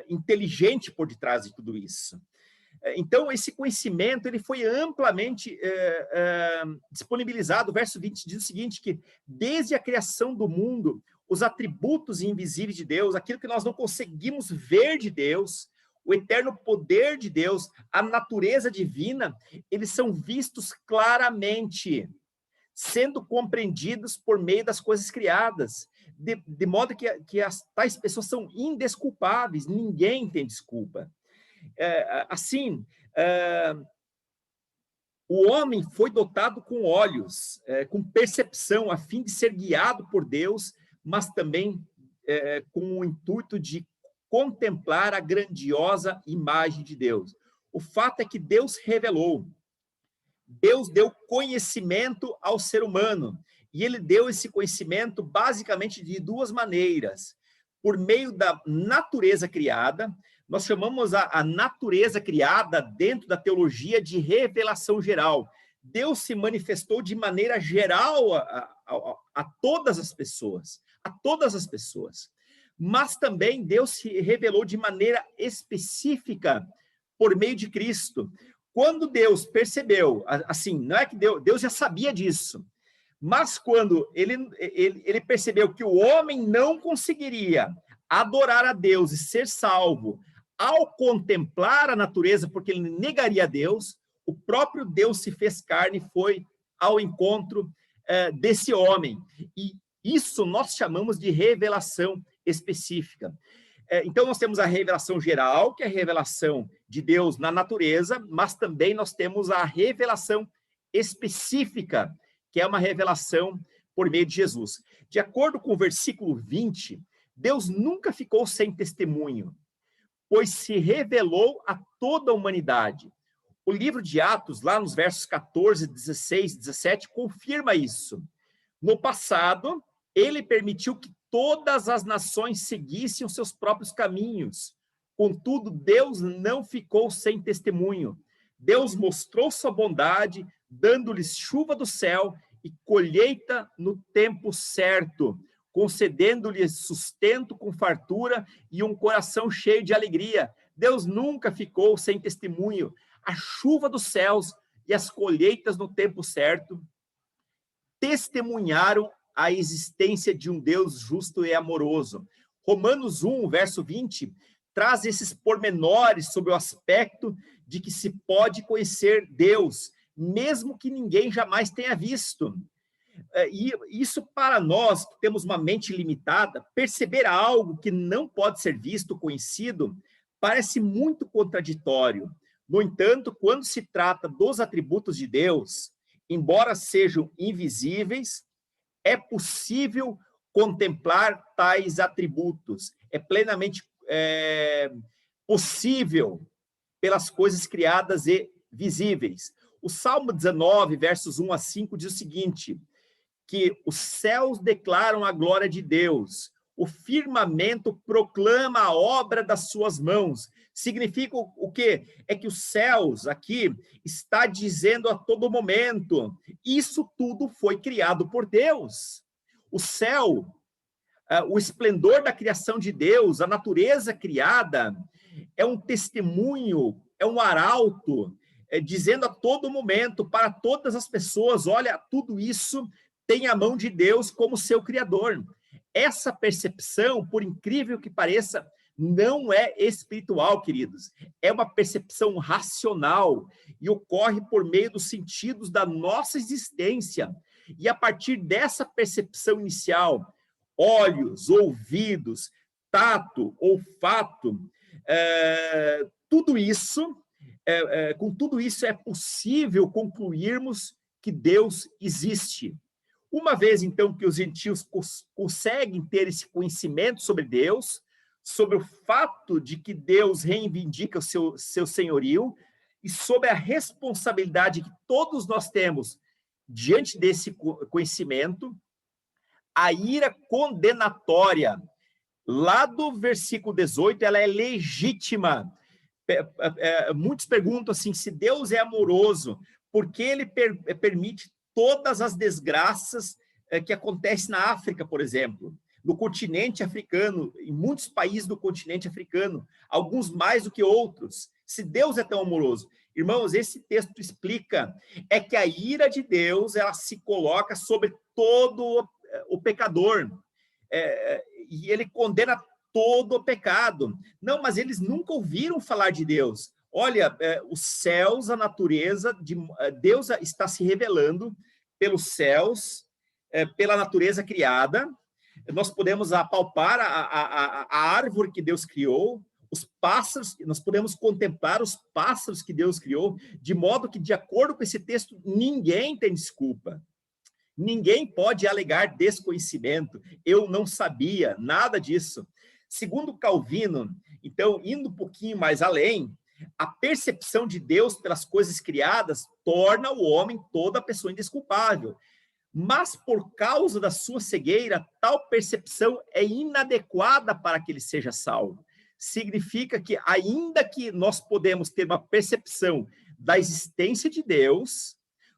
inteligente por detrás de tudo isso. Então, esse conhecimento ele foi amplamente disponibilizado. O verso 20 diz o seguinte, que desde a criação do mundo, os atributos invisíveis de Deus, aquilo que nós não conseguimos ver de Deus, o eterno poder de Deus, a natureza divina, eles são vistos claramente, sendo compreendidos por meio das coisas criadas, de modo que tais pessoas são indesculpáveis, ninguém tem desculpa. O homem foi dotado com olhos, com percepção, a fim de ser guiado por Deus, mas também com o intuito de contemplar a grandiosa imagem de Deus. O fato é que Deus revelou, Deus deu conhecimento ao ser humano, e ele deu esse conhecimento basicamente de duas maneiras: por meio da natureza criada. Nós chamamos a natureza criada dentro da teologia de revelação geral. Deus se manifestou de maneira geral a todas as pessoas, Mas também Deus se revelou de maneira específica por meio de Cristo. Quando Deus percebeu, assim, não é que Deus já sabia disso, mas quando ele percebeu que o homem não conseguiria adorar a Deus e ser salvo ao contemplar a natureza, porque ele negaria a Deus, o próprio Deus se fez carne e foi ao encontro desse homem. E isso nós chamamos de revelação específica. Então, nós temos a revelação geral, que é a revelação de Deus na natureza, mas também nós temos a revelação específica, que é uma revelação por meio de Jesus. De acordo com o versículo 20, Deus nunca ficou sem testemunho, pois se revelou a toda a humanidade. O livro de Atos, lá nos versos 14, 16, 17, confirma isso. No passado, ele permitiu que todas as nações seguissem os seus próprios caminhos. Contudo, Deus não ficou sem testemunho. Deus mostrou sua bondade, dando-lhes chuva do céu e colheita no tempo certo, concedendo-lhes sustento com fartura e um coração cheio de alegria. Deus nunca ficou sem testemunho. A chuva dos céus e as colheitas no tempo certo testemunharam a existência de um Deus justo e amoroso. Romanos 1, verso 20, traz esses pormenores sobre o aspecto de que se pode conhecer Deus, mesmo que ninguém jamais tenha visto. E isso, para nós, que temos uma mente limitada, perceber algo que não pode ser visto, conhecido, parece muito contraditório. No entanto, quando se trata dos atributos de Deus, embora sejam invisíveis, é possível contemplar tais atributos. É plenamente possível pelas coisas criadas e visíveis. O Salmo 19, versos 1 a 5, diz o seguinte, que os céus declaram a glória de Deus, o firmamento proclama a obra das suas mãos. Significa o quê? É que os céus aqui está dizendo a todo momento, isso tudo foi criado por Deus. O céu, o esplendor da criação de Deus, a natureza criada, é um testemunho, é um arauto, dizendo a todo momento para todas as pessoas, olha, tudo isso tem a mão de Deus como seu criador. Essa percepção, por incrível que pareça, não é espiritual, queridos. É uma percepção racional e ocorre por meio dos sentidos da nossa existência. E a partir dessa percepção inicial, olhos, ouvidos, tato, olfato, tudo isso, com tudo isso é possível concluirmos que Deus existe. Uma vez, então, que os gentios conseguem ter esse conhecimento sobre Deus, sobre o fato de que Deus reivindica o seu senhorio e sobre a responsabilidade que todos nós temos diante desse conhecimento, a ira condenatória, lá do versículo 18, ela é legítima. Muitos perguntam assim, se Deus é amoroso, por que ele permite todas as desgraças que acontecem na África, por exemplo, no continente africano, em muitos países do continente africano, alguns mais do que outros. Se Deus é tão amoroso, irmãos, esse texto explica, é que a ira de Deus, ela se coloca sobre todo o pecador, e ele condena todo o pecado. Não, mas eles nunca ouviram falar de Deus. Olha, os céus, a natureza, Deus está se revelando pelos céus, pela natureza criada. Nós podemos apalpar a árvore que Deus criou, os pássaros, nós podemos contemplar os pássaros que Deus criou, de modo que, de acordo com esse texto, ninguém tem desculpa. Ninguém pode alegar desconhecimento. Eu não sabia nada disso. Segundo Calvino, então, indo um pouquinho mais além, a percepção de Deus pelas coisas criadas torna o homem toda pessoa indesculpável. Mas, por causa da sua cegueira, tal percepção é inadequada para que ele seja salvo. Significa que, ainda que nós podemos ter uma percepção da existência de Deus,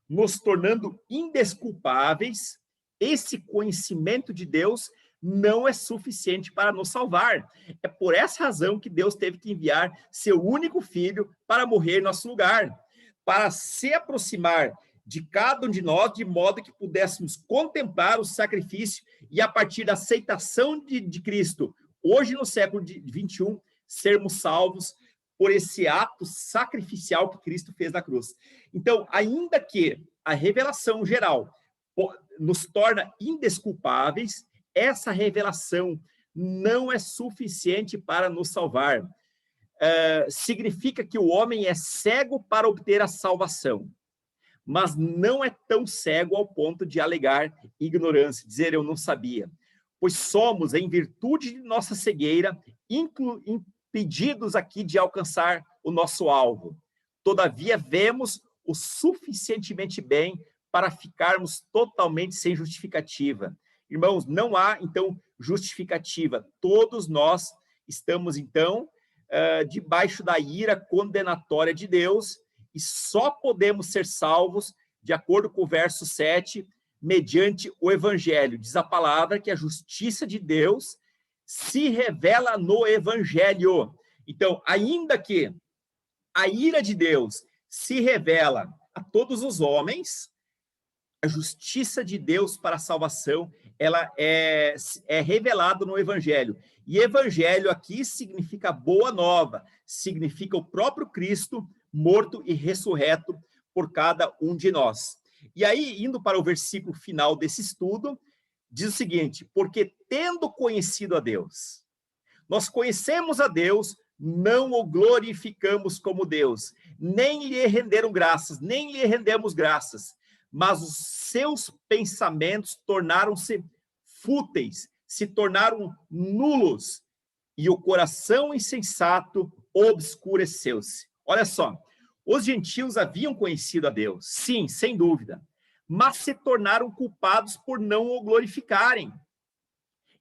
nos tornando indesculpáveis, esse conhecimento de Deus não é suficiente para nos salvar. É por essa razão que Deus teve que enviar seu único filho para morrer em nosso lugar. para se aproximar de cada um de nós, de modo que pudéssemos contemplar o sacrifício e, a partir da aceitação de Cristo, hoje no século XXI, sermos salvos por esse ato sacrificial que Cristo fez na cruz. Então, ainda que a revelação geral nos torna indesculpáveis, essa revelação não é suficiente para nos salvar. Significa que o homem é cego para obter a salvação, mas não é tão cego ao ponto de alegar ignorância, dizer eu não sabia, pois somos, em virtude de nossa cegueira, impedidos aqui de alcançar o nosso alvo. Todavia, vemos o suficientemente bem para ficarmos totalmente sem justificativa. Irmãos, não há, então, justificativa. Todos nós estamos, então, debaixo da ira condenatória de Deus, e só podemos ser salvos, de acordo com o verso 7, mediante o Evangelho. Diz a palavra que a justiça de Deus se revela no Evangelho. Então, ainda que a ira de Deus se revela a todos os homens, a justiça de Deus para a salvação, ela é revelada no Evangelho. E Evangelho aqui significa boa nova, significa o próprio Cristo morto e ressurreto por cada um de nós. E aí, indo para o versículo final desse estudo, diz o seguinte: porque tendo conhecido a Deus, nós conhecemos a Deus, não o glorificamos como Deus, nem lhe renderam graças, nem lhe rendemos graças, mas os seus pensamentos tornaram-se fúteis, se tornaram nulos, e o coração insensato obscureceu-se. Olha só, os gentios haviam conhecido a Deus, sim, sem dúvida, mas se tornaram culpados por não o glorificarem.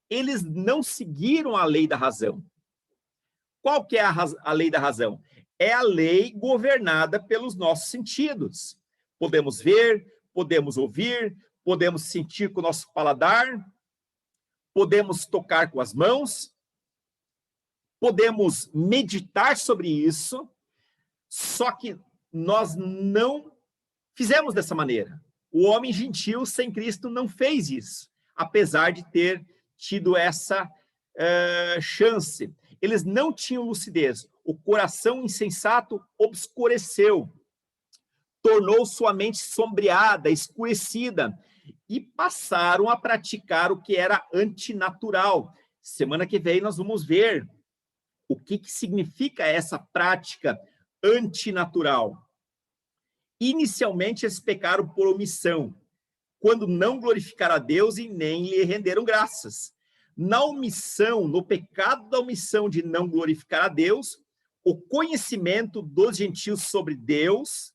Eles não seguiram a lei da razão. Qual que é a lei da razão? É a lei governada pelos nossos sentidos. Podemos ver, podemos ouvir, podemos sentir com o nosso paladar, podemos tocar com as mãos, podemos meditar sobre isso, só que nós não fizemos dessa maneira. O homem gentil sem Cristo não fez isso, apesar de ter tido essa chance. Eles não tinham lucidez. O coração insensato obscureceu, tornou sua mente sombreada, escurecida, e passaram a praticar o que era antinatural. Semana que vem nós vamos ver o que significa essa prática antinatural. Inicialmente, eles pecaram por omissão, quando não glorificaram a Deus e nem lhe renderam graças. Na omissão, no pecado da omissão de não glorificar a Deus, o conhecimento dos gentios sobre Deus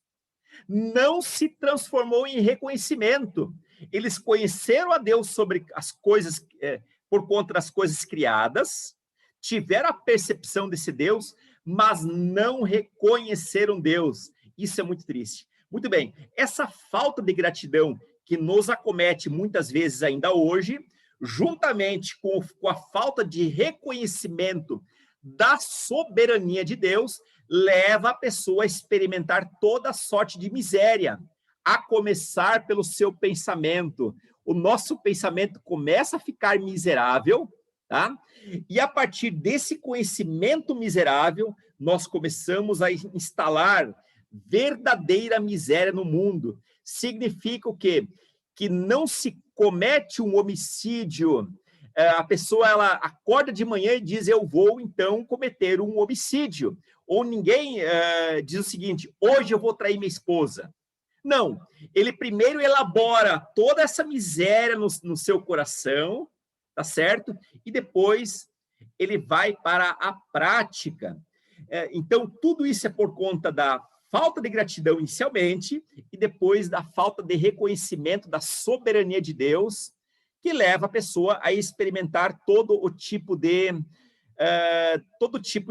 não se transformou em reconhecimento. Eles conheceram a Deus sobre as coisas, por conta das coisas criadas, tiveram a percepção desse Deus, mas não reconheceram Deus. Isso é muito triste. Muito bem, essa falta de gratidão que nos acomete muitas vezes ainda hoje, juntamente com a falta de reconhecimento da soberania de Deus, leva a pessoa a experimentar toda sorte de miséria, a começar pelo seu pensamento. O nosso pensamento começa a ficar miserável, tá? E a partir desse conhecimento miserável, nós começamos a instalar verdadeira miséria no mundo. Significa o quê? Que não se comete um homicídio. A pessoa, ela acorda de manhã e diz, eu vou, então, cometer um homicídio. Ou ninguém diz o seguinte, hoje eu vou trair minha esposa. Não, ele primeiro elabora toda essa miséria no seu coração, tá certo? E depois ele vai para a prática. Então, tudo isso é por conta da falta de gratidão inicialmente e depois da falta de reconhecimento da soberania de Deus, que leva a pessoa a experimentar todo tipo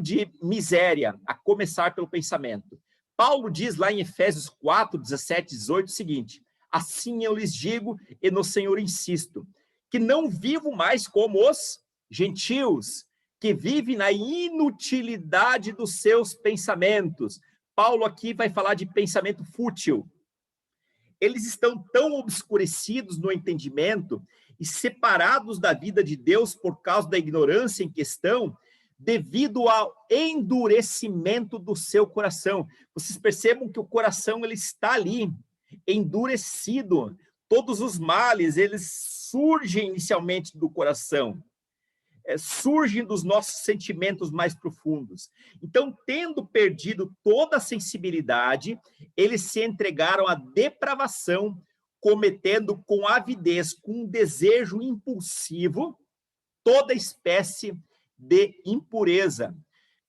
de miséria, a começar pelo pensamento. Paulo diz lá em Efésios 4, 17, 18 o seguinte, assim eu lhes digo e no Senhor insisto, que não vivo mais como os gentios, que vivem na inutilidade dos seus pensamentos, Paulo aqui vai falar de pensamento fútil. Eles estão tão obscurecidos no entendimento e separados da vida de Deus por causa da ignorância em questão, devido ao endurecimento do seu coração. Vocês percebam que o coração ele está ali, endurecido. Todos os males, eles surgem inicialmente do coração. Surgem dos nossos sentimentos mais profundos. Então, tendo perdido toda a sensibilidade, eles se entregaram à depravação, cometendo com avidez, com um desejo impulsivo, toda espécie de impureza.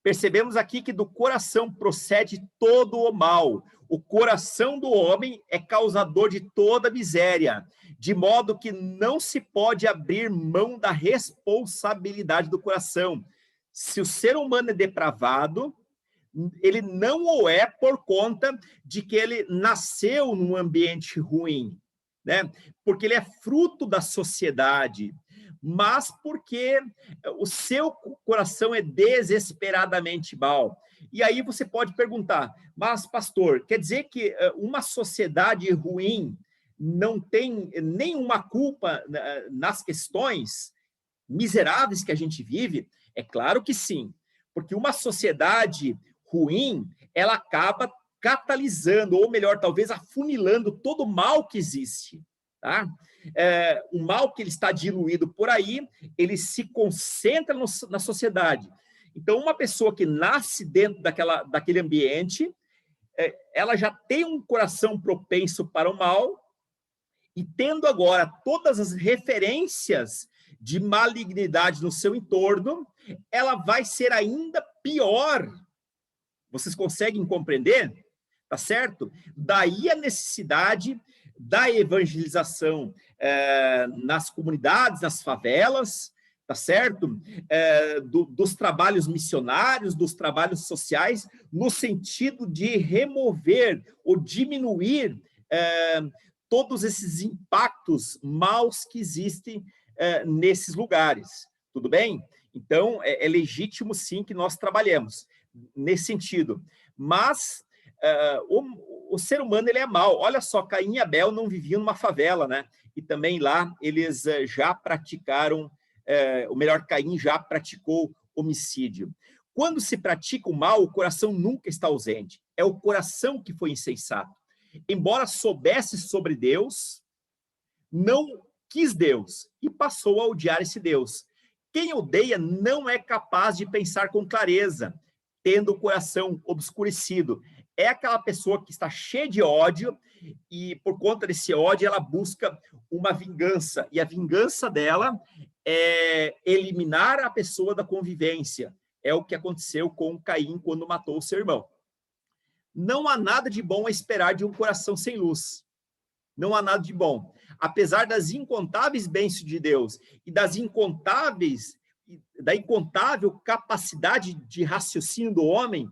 Percebemos aqui que do coração procede todo o mal. O coração do homem é causador de toda miséria, de modo que não se pode abrir mão da responsabilidade do coração. Se o ser humano é depravado, ele não o é por conta de que ele nasceu num ambiente ruim, né? Porque ele é fruto da sociedade, mas porque o seu coração é desesperadamente mau. E aí você pode perguntar, mas pastor, quer dizer que uma sociedade ruim não tem nenhuma culpa nas questões miseráveis que a gente vive? É claro que sim, porque uma sociedade ruim, ela acaba catalisando, ou melhor, talvez afunilando todo o mal que existe, tá? O mal que ele está diluído por aí, ele se concentra na sociedade. Então, uma pessoa que nasce dentro daquele ambiente, ela já tem um coração propenso para o mal, e tendo agora todas as referências de malignidade no seu entorno, ela vai ser ainda pior. Vocês conseguem compreender? Tá certo? Daí a necessidade da evangelização nas comunidades, nas favelas, tá certo? Dos trabalhos missionários, dos trabalhos sociais, no sentido de remover ou diminuir todos esses impactos maus que existem nesses lugares. Tudo bem? Então, é legítimo, sim, que nós trabalhemos nesse sentido. Mas o ser humano ele é mau. Olha só, Caim e Abel não viviam numa favela, né? E também lá eles já praticaram, ou melhor, Caim já praticou homicídio. Quando se pratica o mal, o coração nunca está ausente. É o coração que foi insensato. Embora soubesse sobre Deus, não quis Deus e passou a odiar esse Deus. Quem odeia não é capaz de pensar com clareza, tendo o coração obscurecido. É aquela pessoa que está cheia de ódio e, por conta desse ódio, ela busca uma vingança. E a vingança dela é eliminar a pessoa da convivência. É o que aconteceu com Caim quando matou o seu irmão. Não há nada de bom a esperar de um coração sem luz. Não há nada de bom. Apesar das incontáveis bênçãos de Deus e da incontável capacidade de raciocínio do homem,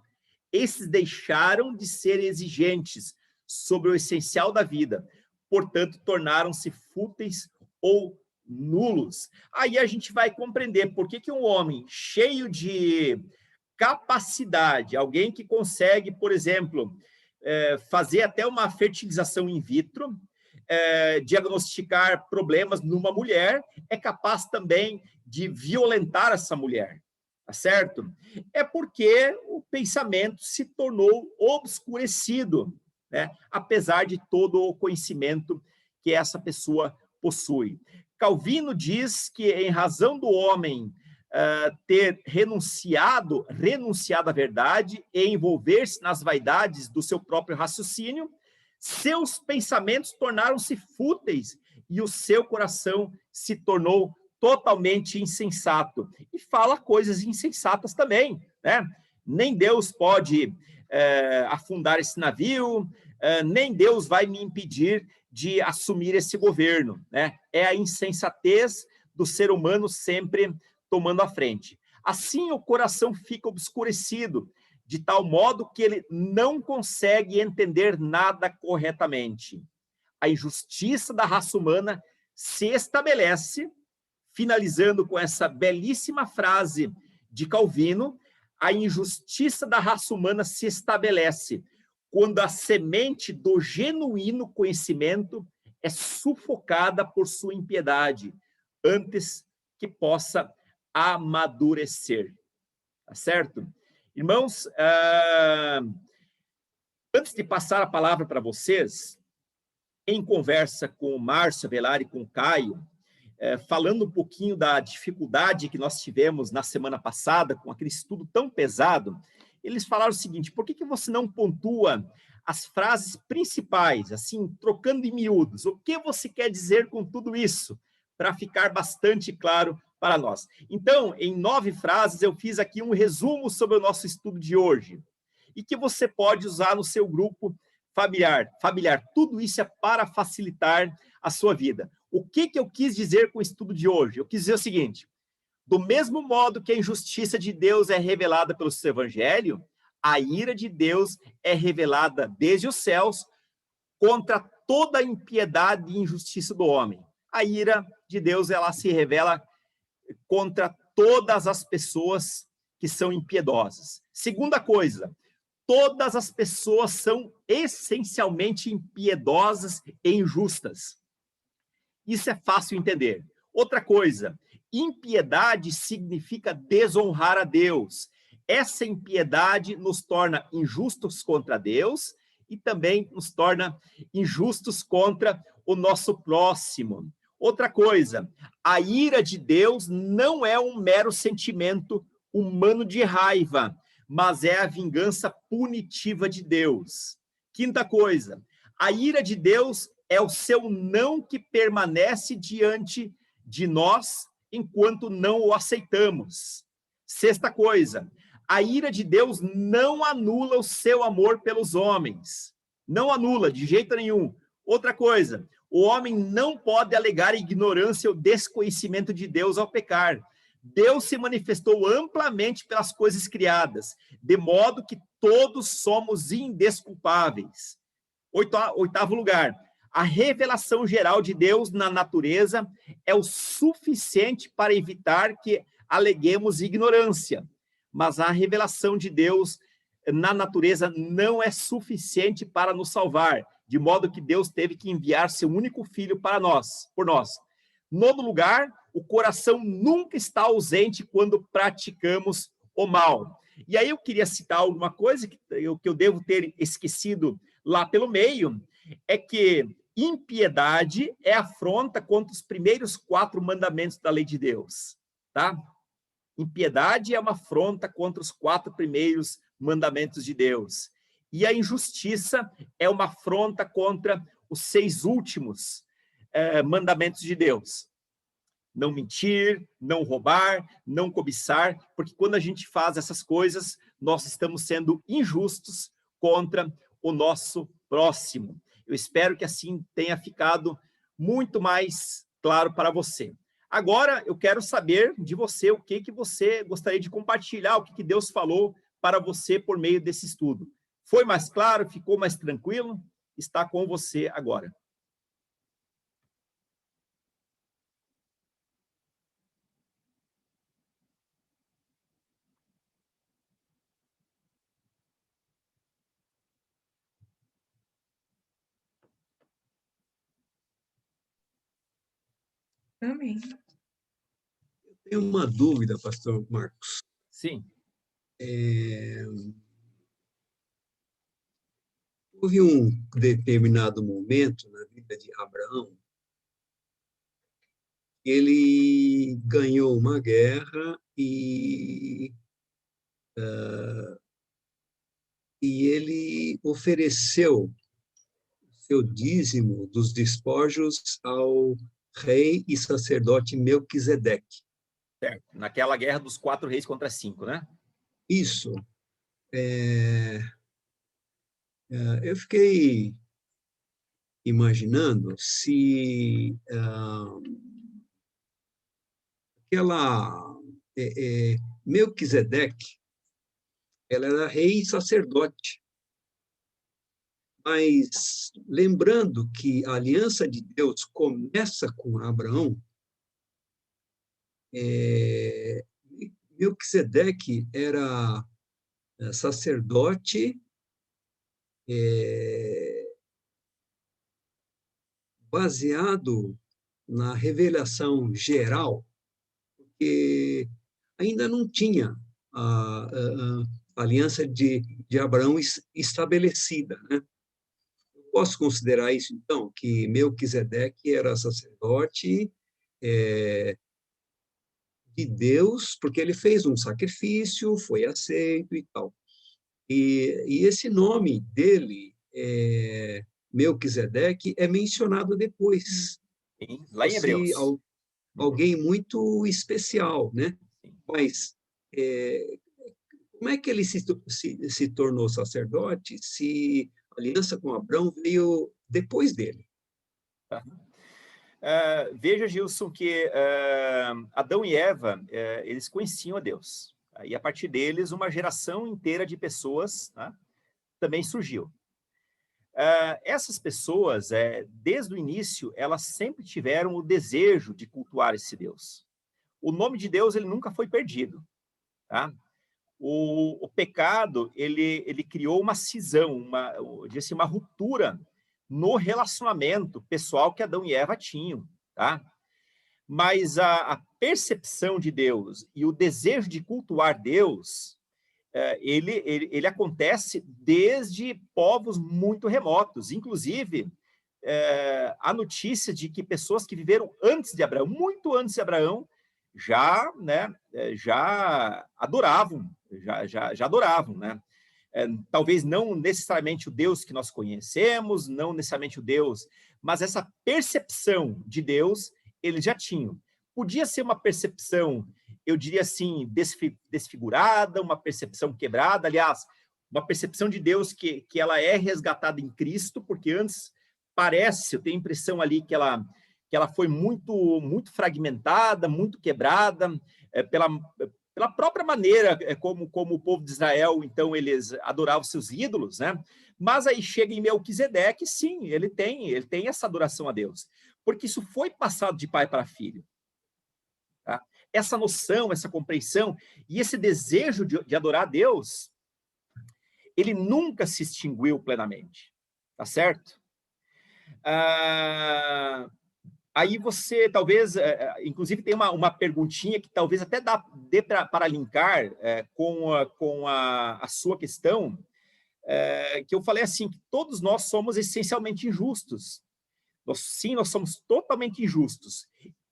esses deixaram de ser exigentes sobre o essencial da vida. Portanto, tornaram-se fúteis ou nulos. Aí a gente vai compreender por que um homem cheio de capacidade, alguém que consegue, por exemplo, fazer até uma fertilização in vitro, diagnosticar problemas numa mulher, é capaz também de violentar essa mulher, tá certo? É porque o pensamento se tornou obscurecido, né? Apesar de todo o conhecimento que essa pessoa possui. Calvino diz que, em razão do homem ter renunciado à verdade e envolver-se nas vaidades do seu próprio raciocínio, seus pensamentos tornaram-se fúteis e o seu coração se tornou totalmente insensato. E fala coisas insensatas também, né? Nem Deus pode afundar esse navio, nem Deus vai me impedir de assumir esse governo, né? É a insensatez do ser humano sempre tomando a frente. Assim, o coração fica obscurecido, de tal modo que ele não consegue entender nada corretamente. A injustiça da raça humana se estabelece, finalizando com essa belíssima frase de Calvino: a injustiça da raça humana se estabelece quando a semente do genuíno conhecimento é sufocada por sua impiedade, antes que possa amadurecer. Tá certo? Irmãos, antes de passar a palavra para vocês, em conversa com o Márcio Avelar e com o Caio, falando um pouquinho da dificuldade que nós tivemos na semana passada, com aquele estudo tão pesado, eles falaram o seguinte: por que você não pontua as frases principais, assim, trocando em miúdos? O que você quer dizer com tudo isso? Para ficar bastante claro para nós. Então, em 9 frases, eu fiz aqui um resumo sobre o nosso estudo de hoje, e que você pode usar no seu grupo familiar. Tudo isso é para facilitar a sua vida. O que eu quis dizer com o estudo de hoje? Eu quis dizer o seguinte: do mesmo modo que a injustiça de Deus é revelada pelo seu evangelho, a ira de Deus é revelada desde os céus contra toda a impiedade e injustiça do homem. A ira de Deus, ela se revela contra todas as pessoas que são impiedosas. Segunda coisa, todas as pessoas são essencialmente impiedosas e injustas. Isso é fácil entender. Outra coisa, impiedade significa desonrar a Deus. Essa impiedade nos torna injustos contra Deus e também nos torna injustos contra o nosso próximo. Outra coisa, a ira de Deus não é um mero sentimento humano de raiva, mas é a vingança punitiva de Deus. Quinta coisa, a ira de Deus é o seu não que permanece diante de nós enquanto não o aceitamos. Sexta coisa, a ira de Deus não anula o seu amor pelos homens. Não anula, de jeito nenhum. Outra coisa, o homem não pode alegar ignorância ou desconhecimento de Deus ao pecar. Deus se manifestou amplamente pelas coisas criadas, de modo que todos somos indesculpáveis. Oitavo lugar, a revelação geral de Deus na natureza é o suficiente para evitar que aleguemos ignorância, mas a revelação de Deus na natureza não é suficiente para nos salvar, de modo que Deus teve que enviar seu único filho para nós, por nós. Nono lugar, o coração nunca está ausente quando praticamos o mal. E aí eu queria citar alguma coisa que eu devo ter esquecido lá pelo meio, é que impiedade é afronta contra os primeiros 4 mandamentos da lei de Deus, tá? Impiedade é uma afronta contra os 4 primeiros mandamentos de Deus. E a injustiça é uma afronta contra os 6 últimos mandamentos de Deus. Não mentir, não roubar, não cobiçar, porque quando a gente faz essas coisas, nós estamos sendo injustos contra o nosso próximo. Eu espero que assim tenha ficado muito mais claro para você. Agora, eu quero saber de você o que você gostaria de compartilhar, o que Deus falou para você por meio desse estudo. Foi mais claro? Ficou mais tranquilo? Está com você agora. Amém. Tenho uma dúvida, pastor Marcos. Sim. Houve um determinado momento na vida de Abraão, ele ganhou uma guerra e ele ofereceu seu dízimo dos despojos ao rei e sacerdote Melquisedeque. Certo. Naquela guerra dos 4 reis contra 5, né? Isso. Eu fiquei imaginando se aquela Melquisedeque, ela era rei e sacerdote. Mas lembrando que a aliança de Deus começa com Abraão, Melquisedeque era sacerdote baseado na revelação geral, porque ainda não tinha a aliança de Abraão estabelecida, né? Posso considerar isso, então, que Melquisedeque era sacerdote de Deus, porque ele fez um sacrifício, foi aceito e tal. E esse nome dele, Melquisedeque, é mencionado depois. Sim, lá em Fosse Hebreus. alguém muito especial, né? Mas como é que ele se tornou sacerdote se a aliança com Abraão veio depois dele? Tá. Veja, Gilson, que Adão e Eva, eles conheciam a Deus. E a partir deles, uma geração inteira de pessoas, né, também surgiu. Essas pessoas, desde o início, elas sempre tiveram o desejo de cultuar esse Deus. O nome de Deus, ele nunca foi perdido. Tá? O pecado, ele criou uma cisão, uma ruptura no relacionamento pessoal que Adão e Eva tinham, tá? Mas a percepção de Deus e o desejo de cultuar Deus, ele acontece desde povos muito remotos. Inclusive, a notícia de que pessoas que viveram antes de Abraão, muito antes de Abraão, já adoravam, já adoravam, né? Talvez não necessariamente o Deus que nós conhecemos, não necessariamente o Deus, mas essa percepção de Deus eles já tinham. Podia ser uma percepção, eu diria assim, desfigurada, uma percepção quebrada, aliás, uma percepção de Deus que ela é resgatada em Cristo, porque antes parece, eu tenho a impressão ali que ela foi muito fragmentada, muito quebrada, pela própria maneira como o povo de Israel, então, eles adoravam seus ídolos, né? Mas aí chega em Melquisedeque, sim, ele tem essa adoração a Deus, porque isso foi passado de pai para filho. Tá? Essa noção, essa compreensão e esse desejo de adorar a Deus, ele nunca se extinguiu plenamente, tá certo? Aí você, talvez, inclusive tem uma perguntinha que talvez até dê para linkar com a sua questão, que eu falei assim, que todos nós somos essencialmente injustos. Nós somos totalmente injustos.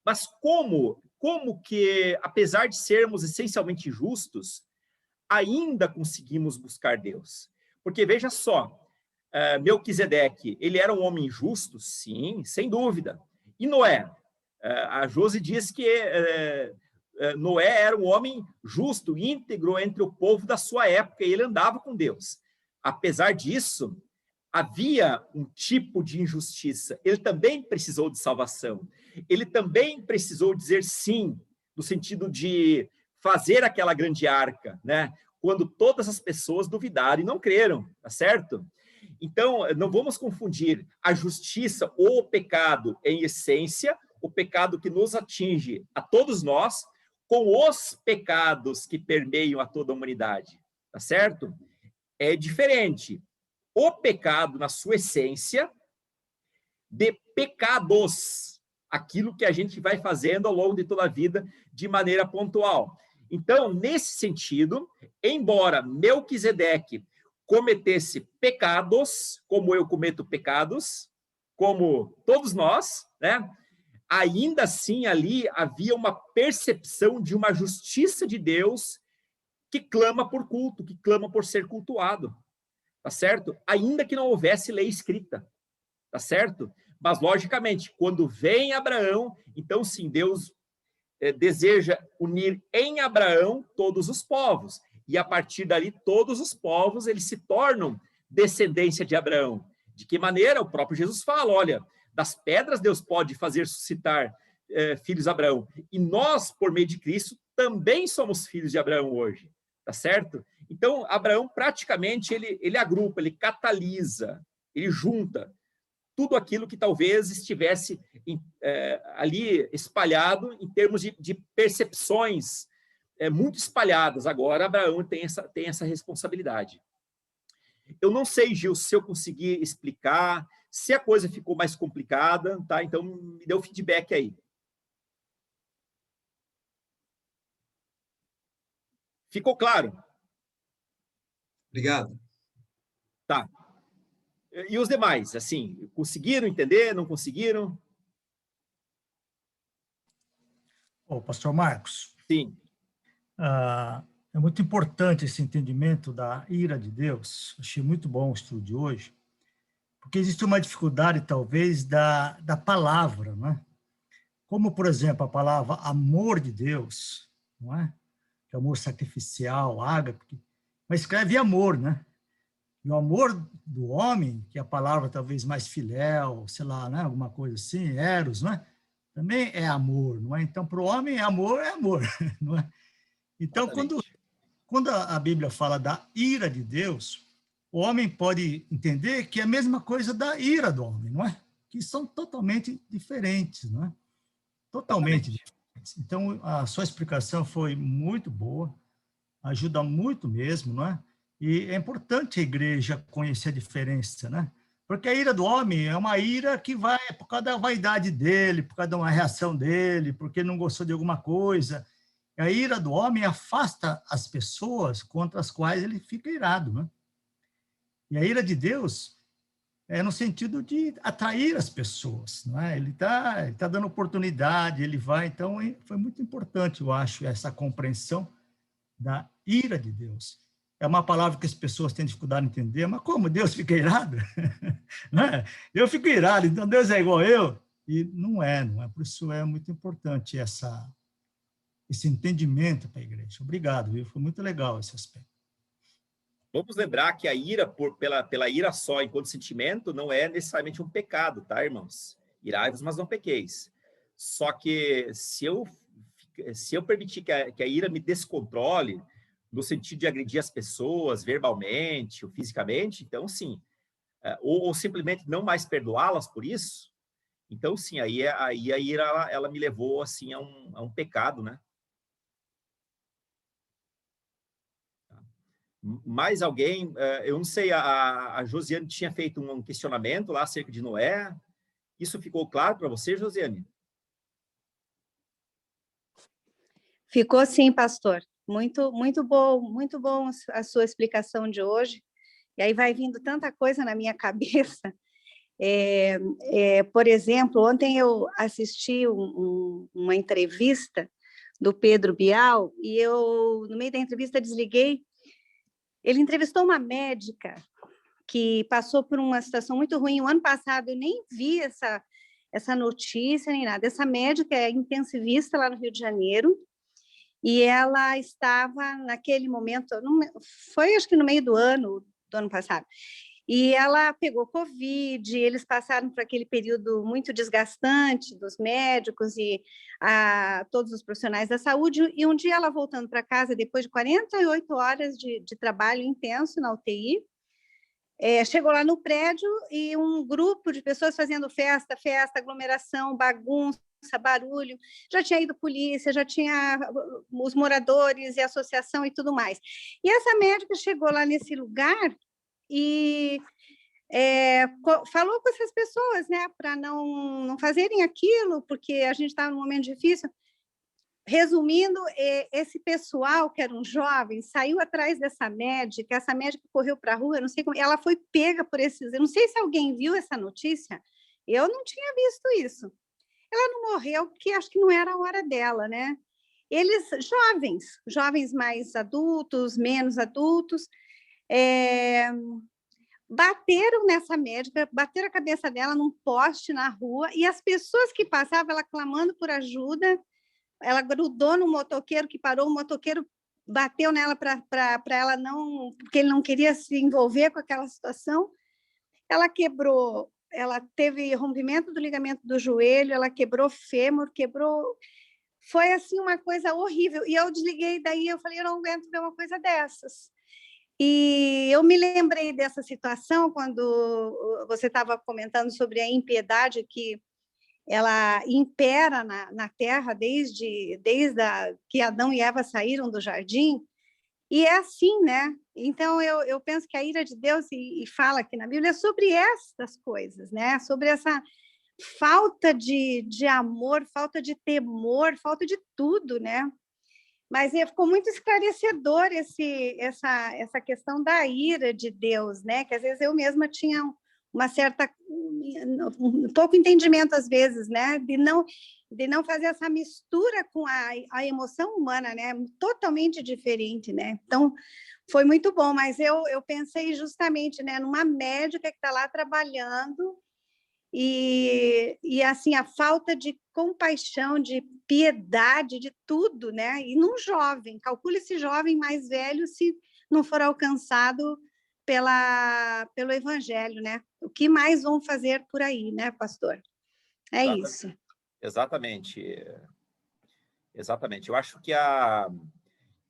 Mas como que, apesar de sermos essencialmente justos, ainda conseguimos buscar Deus? Porque, veja só, Melquisedeque, ele era um homem justo? Sim, sem dúvida. E Noé? A Josi diz que Noé era um homem justo, íntegro entre o povo da sua época, e ele andava com Deus. Apesar disso, havia um tipo de injustiça. Ele também precisou de salvação. Ele também precisou dizer sim, no sentido de fazer aquela grande arca, né? Quando todas as pessoas duvidaram e não creram, tá certo? Então, não vamos confundir a justiça ou o pecado em essência, o pecado que nos atinge a todos nós, com os pecados que permeiam a toda a humanidade, tá certo? É diferente. O pecado, na sua essência, de pecados, aquilo que a gente vai fazendo ao longo de toda a vida de maneira pontual. Então, nesse sentido, embora Melquisedeque cometesse pecados, como eu cometo pecados, como todos nós, né? Ainda assim, ali havia uma percepção de uma justiça de Deus que clama por culto, que clama por ser cultuado, tá certo? Ainda que não houvesse lei escrita, tá certo? Mas, logicamente, quando vem Abraão, então, sim, Deus deseja unir em Abraão todos os povos. E, a partir dali, todos os povos, eles se tornam descendência de Abraão. De que maneira? O próprio Jesus fala, olha, das pedras Deus pode fazer suscitar filhos de Abraão. E nós, por meio de Cristo, também somos filhos de Abraão hoje, tá certo? Então, Abraão, praticamente, ele agrupa, ele catalisa, ele junta tudo aquilo que talvez estivesse ali espalhado em termos de percepções muito espalhadas. Agora, Abraão tem essa responsabilidade. Eu não sei, Gil, se eu consegui explicar, se a coisa ficou mais complicada, tá? Então, me dê o feedback aí. Ficou claro? Obrigado. Tá. E os demais, assim, conseguiram entender, não conseguiram? Ô, pastor Marcos, Sim. é muito importante esse entendimento da ira de Deus. Achei muito bom o estudo de hoje, porque existe uma dificuldade, talvez, da palavra, não é? Como, por exemplo, a palavra amor de Deus, não é? Que é amor sacrificial, ágape, mas escreve amor, né? E o amor do homem, que é a palavra talvez mais filéu, sei lá, né? Alguma coisa assim, eros, não é? Também é amor, não é? Então, para o homem, amor, não é? Então, quando a Bíblia fala da ira de Deus, o homem pode entender que é a mesma coisa da ira do homem, não é? Que são totalmente diferentes, não é? Totalmente diferentes. Então, a sua explicação foi muito boa, ajuda muito mesmo, não é? E é importante a igreja conhecer a diferença, né? Porque a ira do homem é uma ira que vai por causa da vaidade dele, por causa de uma reação dele, porque não gostou de alguma coisa. A ira do homem afasta as pessoas contra as quais ele fica irado, né? E a ira de Deus é no sentido de atrair as pessoas, não é? Ele tá dando oportunidade, ele vai. Então, foi muito importante, eu acho, essa compreensão da ira de Deus. É uma palavra que as pessoas têm dificuldade em entender, mas como Deus fica irado? Né? Eu fico irado, então Deus é igual a eu? E não é. Por isso é muito importante esse entendimento para a igreja. Obrigado, viu? Foi muito legal esse aspecto. Vamos lembrar que a ira pela ira só, enquanto sentimento, não é necessariamente um pecado, tá, irmãos? Irai-vos, mas não pequeis. Só que se eu permitir que a ira me descontrole, no sentido de agredir as pessoas verbalmente ou fisicamente, então sim, ou simplesmente não mais perdoá-las por isso, então sim, aí a ira ela me levou assim a um pecado, né? Mais alguém? Eu não sei, a Josiane tinha feito um questionamento lá acerca de Noé. Isso ficou claro para você, Josiane? Ficou sim, pastor. Muito bom a sua explicação de hoje. E aí vai vindo tanta coisa na minha cabeça. Por exemplo, ontem eu assisti uma entrevista do Pedro Bial e eu, no meio da entrevista, desliguei. Ele entrevistou uma médica que passou por uma situação muito ruim. O ano passado eu nem vi essa notícia nem nada. Essa médica é intensivista lá no Rio de Janeiro e ela estava naquele momento, foi acho que no meio do ano passado, e ela pegou Covid, eles passaram por aquele período muito desgastante dos médicos e todos os profissionais da saúde, e um dia ela voltando para casa, depois de 48 horas de trabalho intenso na UTI, chegou lá no prédio e um grupo de pessoas fazendo festa, aglomeração, bagunça, barulho, já tinha ido polícia, já tinha os moradores e associação e tudo mais. E essa médica chegou lá nesse lugar e falou com essas pessoas, né, para não fazerem aquilo, porque a gente estava num momento difícil. Resumindo, esse pessoal, que eram jovens, saiu atrás dessa médica, essa médica correu para a rua, não sei como, ela foi pega por esses... Eu não sei se alguém viu essa notícia, eu não tinha visto isso. Ela não morreu porque acho que não era a hora dela, né? Eles, jovens mais adultos, menos adultos, bateram nessa médica, bateram a cabeça dela num poste na rua, e as pessoas que passavam, ela clamando por ajuda, ela grudou no motoqueiro que parou, o motoqueiro bateu nela para ela não, porque ele não queria se envolver com aquela situação. Ela quebrou, ela teve rompimento do ligamento do joelho, ela quebrou fêmur, foi assim uma coisa horrível. E eu desliguei, daí eu falei, eu não aguento ver uma coisa dessas. E eu me lembrei dessa situação quando você estava comentando sobre a impiedade que ela impera na Terra desde que Adão e Eva saíram do jardim, e é assim, né? Então, eu penso que a ira de Deus, e fala aqui na Bíblia, é sobre essas coisas, né? Sobre essa falta de amor, falta de temor, falta de tudo, né? Mas ficou muito esclarecedor essa questão da ira de Deus, né? Que às vezes eu mesma tinha uma certa, um pouco entendimento às vezes, né? De não fazer essa mistura com a emoção humana, né? Totalmente diferente, né? Então, foi muito bom, mas eu pensei justamente, né, numa médica que está lá trabalhando e assim, a falta de compaixão, de piedade, de tudo, né? E num jovem, calcule esse jovem mais velho se não for alcançado pelo evangelho, né? O que mais vão fazer por aí, né, pastor? É isso. Exatamente. Exatamente. Eu acho que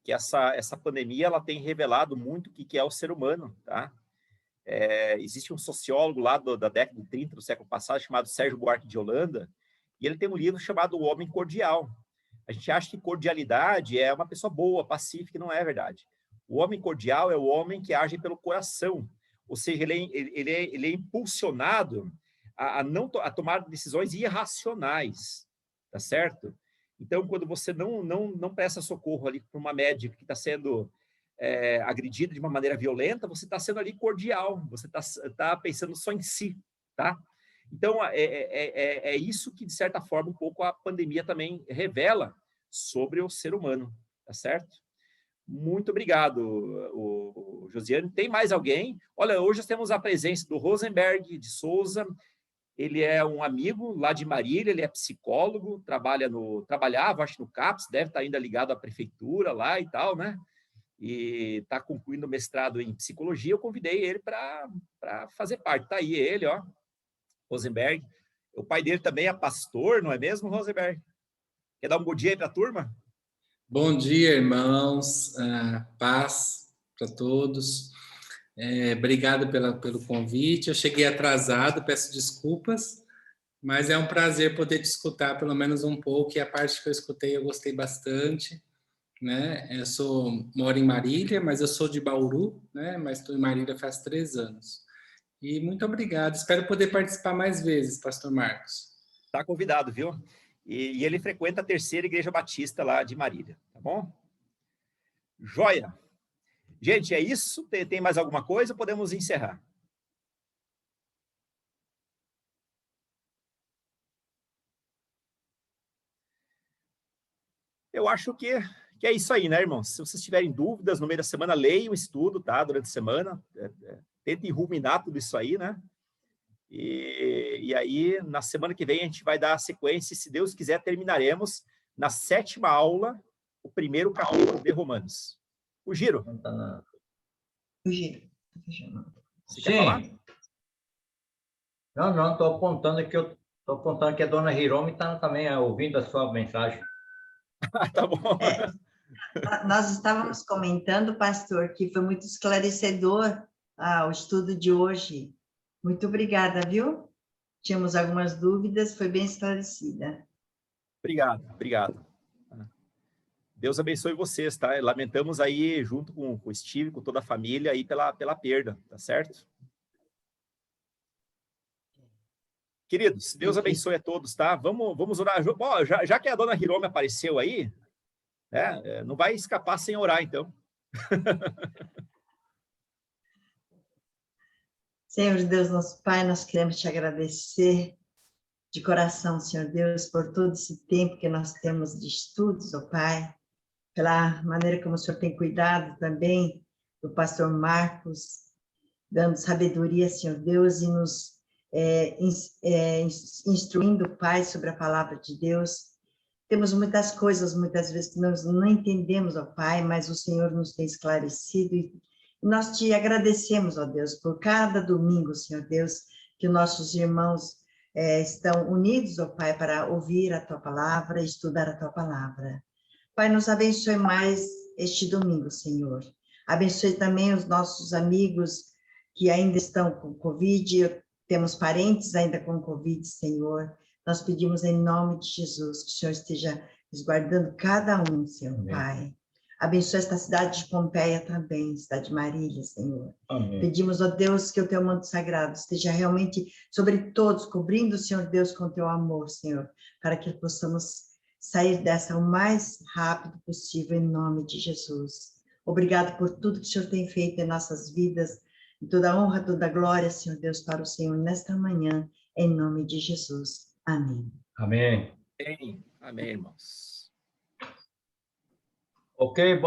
essa pandemia ela tem revelado muito o que é o ser humano, tá? Existe um sociólogo lá da década de 30 do século passado, chamado Sérgio Buarque de Holanda, e ele tem um livro chamado O Homem Cordial. A gente acha que cordialidade é uma pessoa boa, pacífica, e não é verdade. O homem cordial é o homem que age pelo coração, ou seja, ele é impulsionado a tomar decisões irracionais, tá certo? Então, quando você não presta socorro ali para uma médica que está sendo agredida de uma maneira violenta, você está sendo ali cordial, você está pensando só em si, tá? Então, é isso que, de certa forma, um pouco a pandemia também revela sobre o ser humano, tá certo? Muito obrigado, o Josiane. Tem mais alguém? Olha, hoje nós temos a presença do Rosenberg de Souza. Ele é um amigo lá de Marília, ele é psicólogo, trabalhava, acho, no CAPS, deve estar ainda ligado à prefeitura lá e tal, né? E está concluindo mestrado em psicologia. Eu convidei ele para fazer parte. Está aí ele, ó, Rosenberg. O pai dele também é pastor, não é mesmo, Rosenberg? Quer dar um bom dia aí para a turma? Bom dia, irmãos. Paz para todos. Obrigado pelo convite. Eu cheguei atrasado, peço desculpas, mas é um prazer poder te escutar pelo menos um pouco, e a parte que eu escutei eu gostei bastante, né? Moro em Marília, mas eu sou de Bauru, né? Mas estou em Marília faz 3 anos. E muito obrigado. Espero poder participar mais vezes, pastor Marcos. Está convidado, viu? E ele frequenta a Terceira Igreja Batista lá de Marília, tá bom? Joia! Gente, é isso? Tem mais alguma coisa? Podemos encerrar. Eu acho que é isso aí, né, irmãos? Se vocês tiverem dúvidas no meio da semana, leiam o estudo, tá? Durante a semana. Tentem ruminar tudo isso aí, né? E aí, na semana que vem, a gente vai dar a sequência, e se Deus quiser, terminaremos na 7ª aula, o 1º capítulo de Romanos. O Giro. O Giro. Você quer falar? Não, estou apontando que a dona Hiromi está também ouvindo a sua mensagem. Tá bom. Nós estávamos comentando, pastor, que foi muito esclarecedor o estudo de hoje. Muito obrigada, viu? Tínhamos algumas dúvidas, foi bem esclarecida. Obrigado. Deus abençoe vocês, tá? Lamentamos aí, junto com o Steve, com toda a família, aí pela perda, tá certo? Queridos, Deus abençoe a todos, tá? Vamos orar. Bom, já que a dona Hiromi apareceu aí, né, não vai escapar sem orar, então. Senhor Deus, nosso Pai, nós queremos te agradecer de coração, Senhor Deus, por todo esse tempo que nós temos de estudos, ó Pai, pela maneira como o Senhor tem cuidado também do pastor Marcos, dando sabedoria, Senhor Deus, e nos instruindo, Pai, sobre a palavra de Deus. Temos muitas coisas, muitas vezes, que nós não entendemos, ó Pai, mas o Senhor nos tem esclarecido, e nós te agradecemos, ó Deus, por cada domingo, Senhor Deus, que nossos irmãos estão unidos, ó Pai, para ouvir a Tua palavra, estudar a Tua palavra. Pai, nos abençoe mais este domingo, Senhor. Abençoe também os nossos amigos que ainda estão com Covid, temos parentes ainda com Covid, Senhor. Nós pedimos em nome de Jesus que o Senhor esteja resguardando cada um, Senhor Amém. Pai. Abençoa esta cidade de Pompeia também, cidade de Marília, Senhor. Amém. Pedimos, ó Deus, que o teu manto sagrado esteja realmente sobre todos, cobrindo, Senhor Deus, com teu amor, Senhor, para que possamos sair dessa o mais rápido possível, em nome de Jesus. Obrigado por tudo que o Senhor tem feito em nossas vidas, e toda a honra, toda a glória, Senhor Deus, para o Senhor nesta manhã, em nome de Jesus. Amém. Amém. Amém, amém, irmãos. Ok,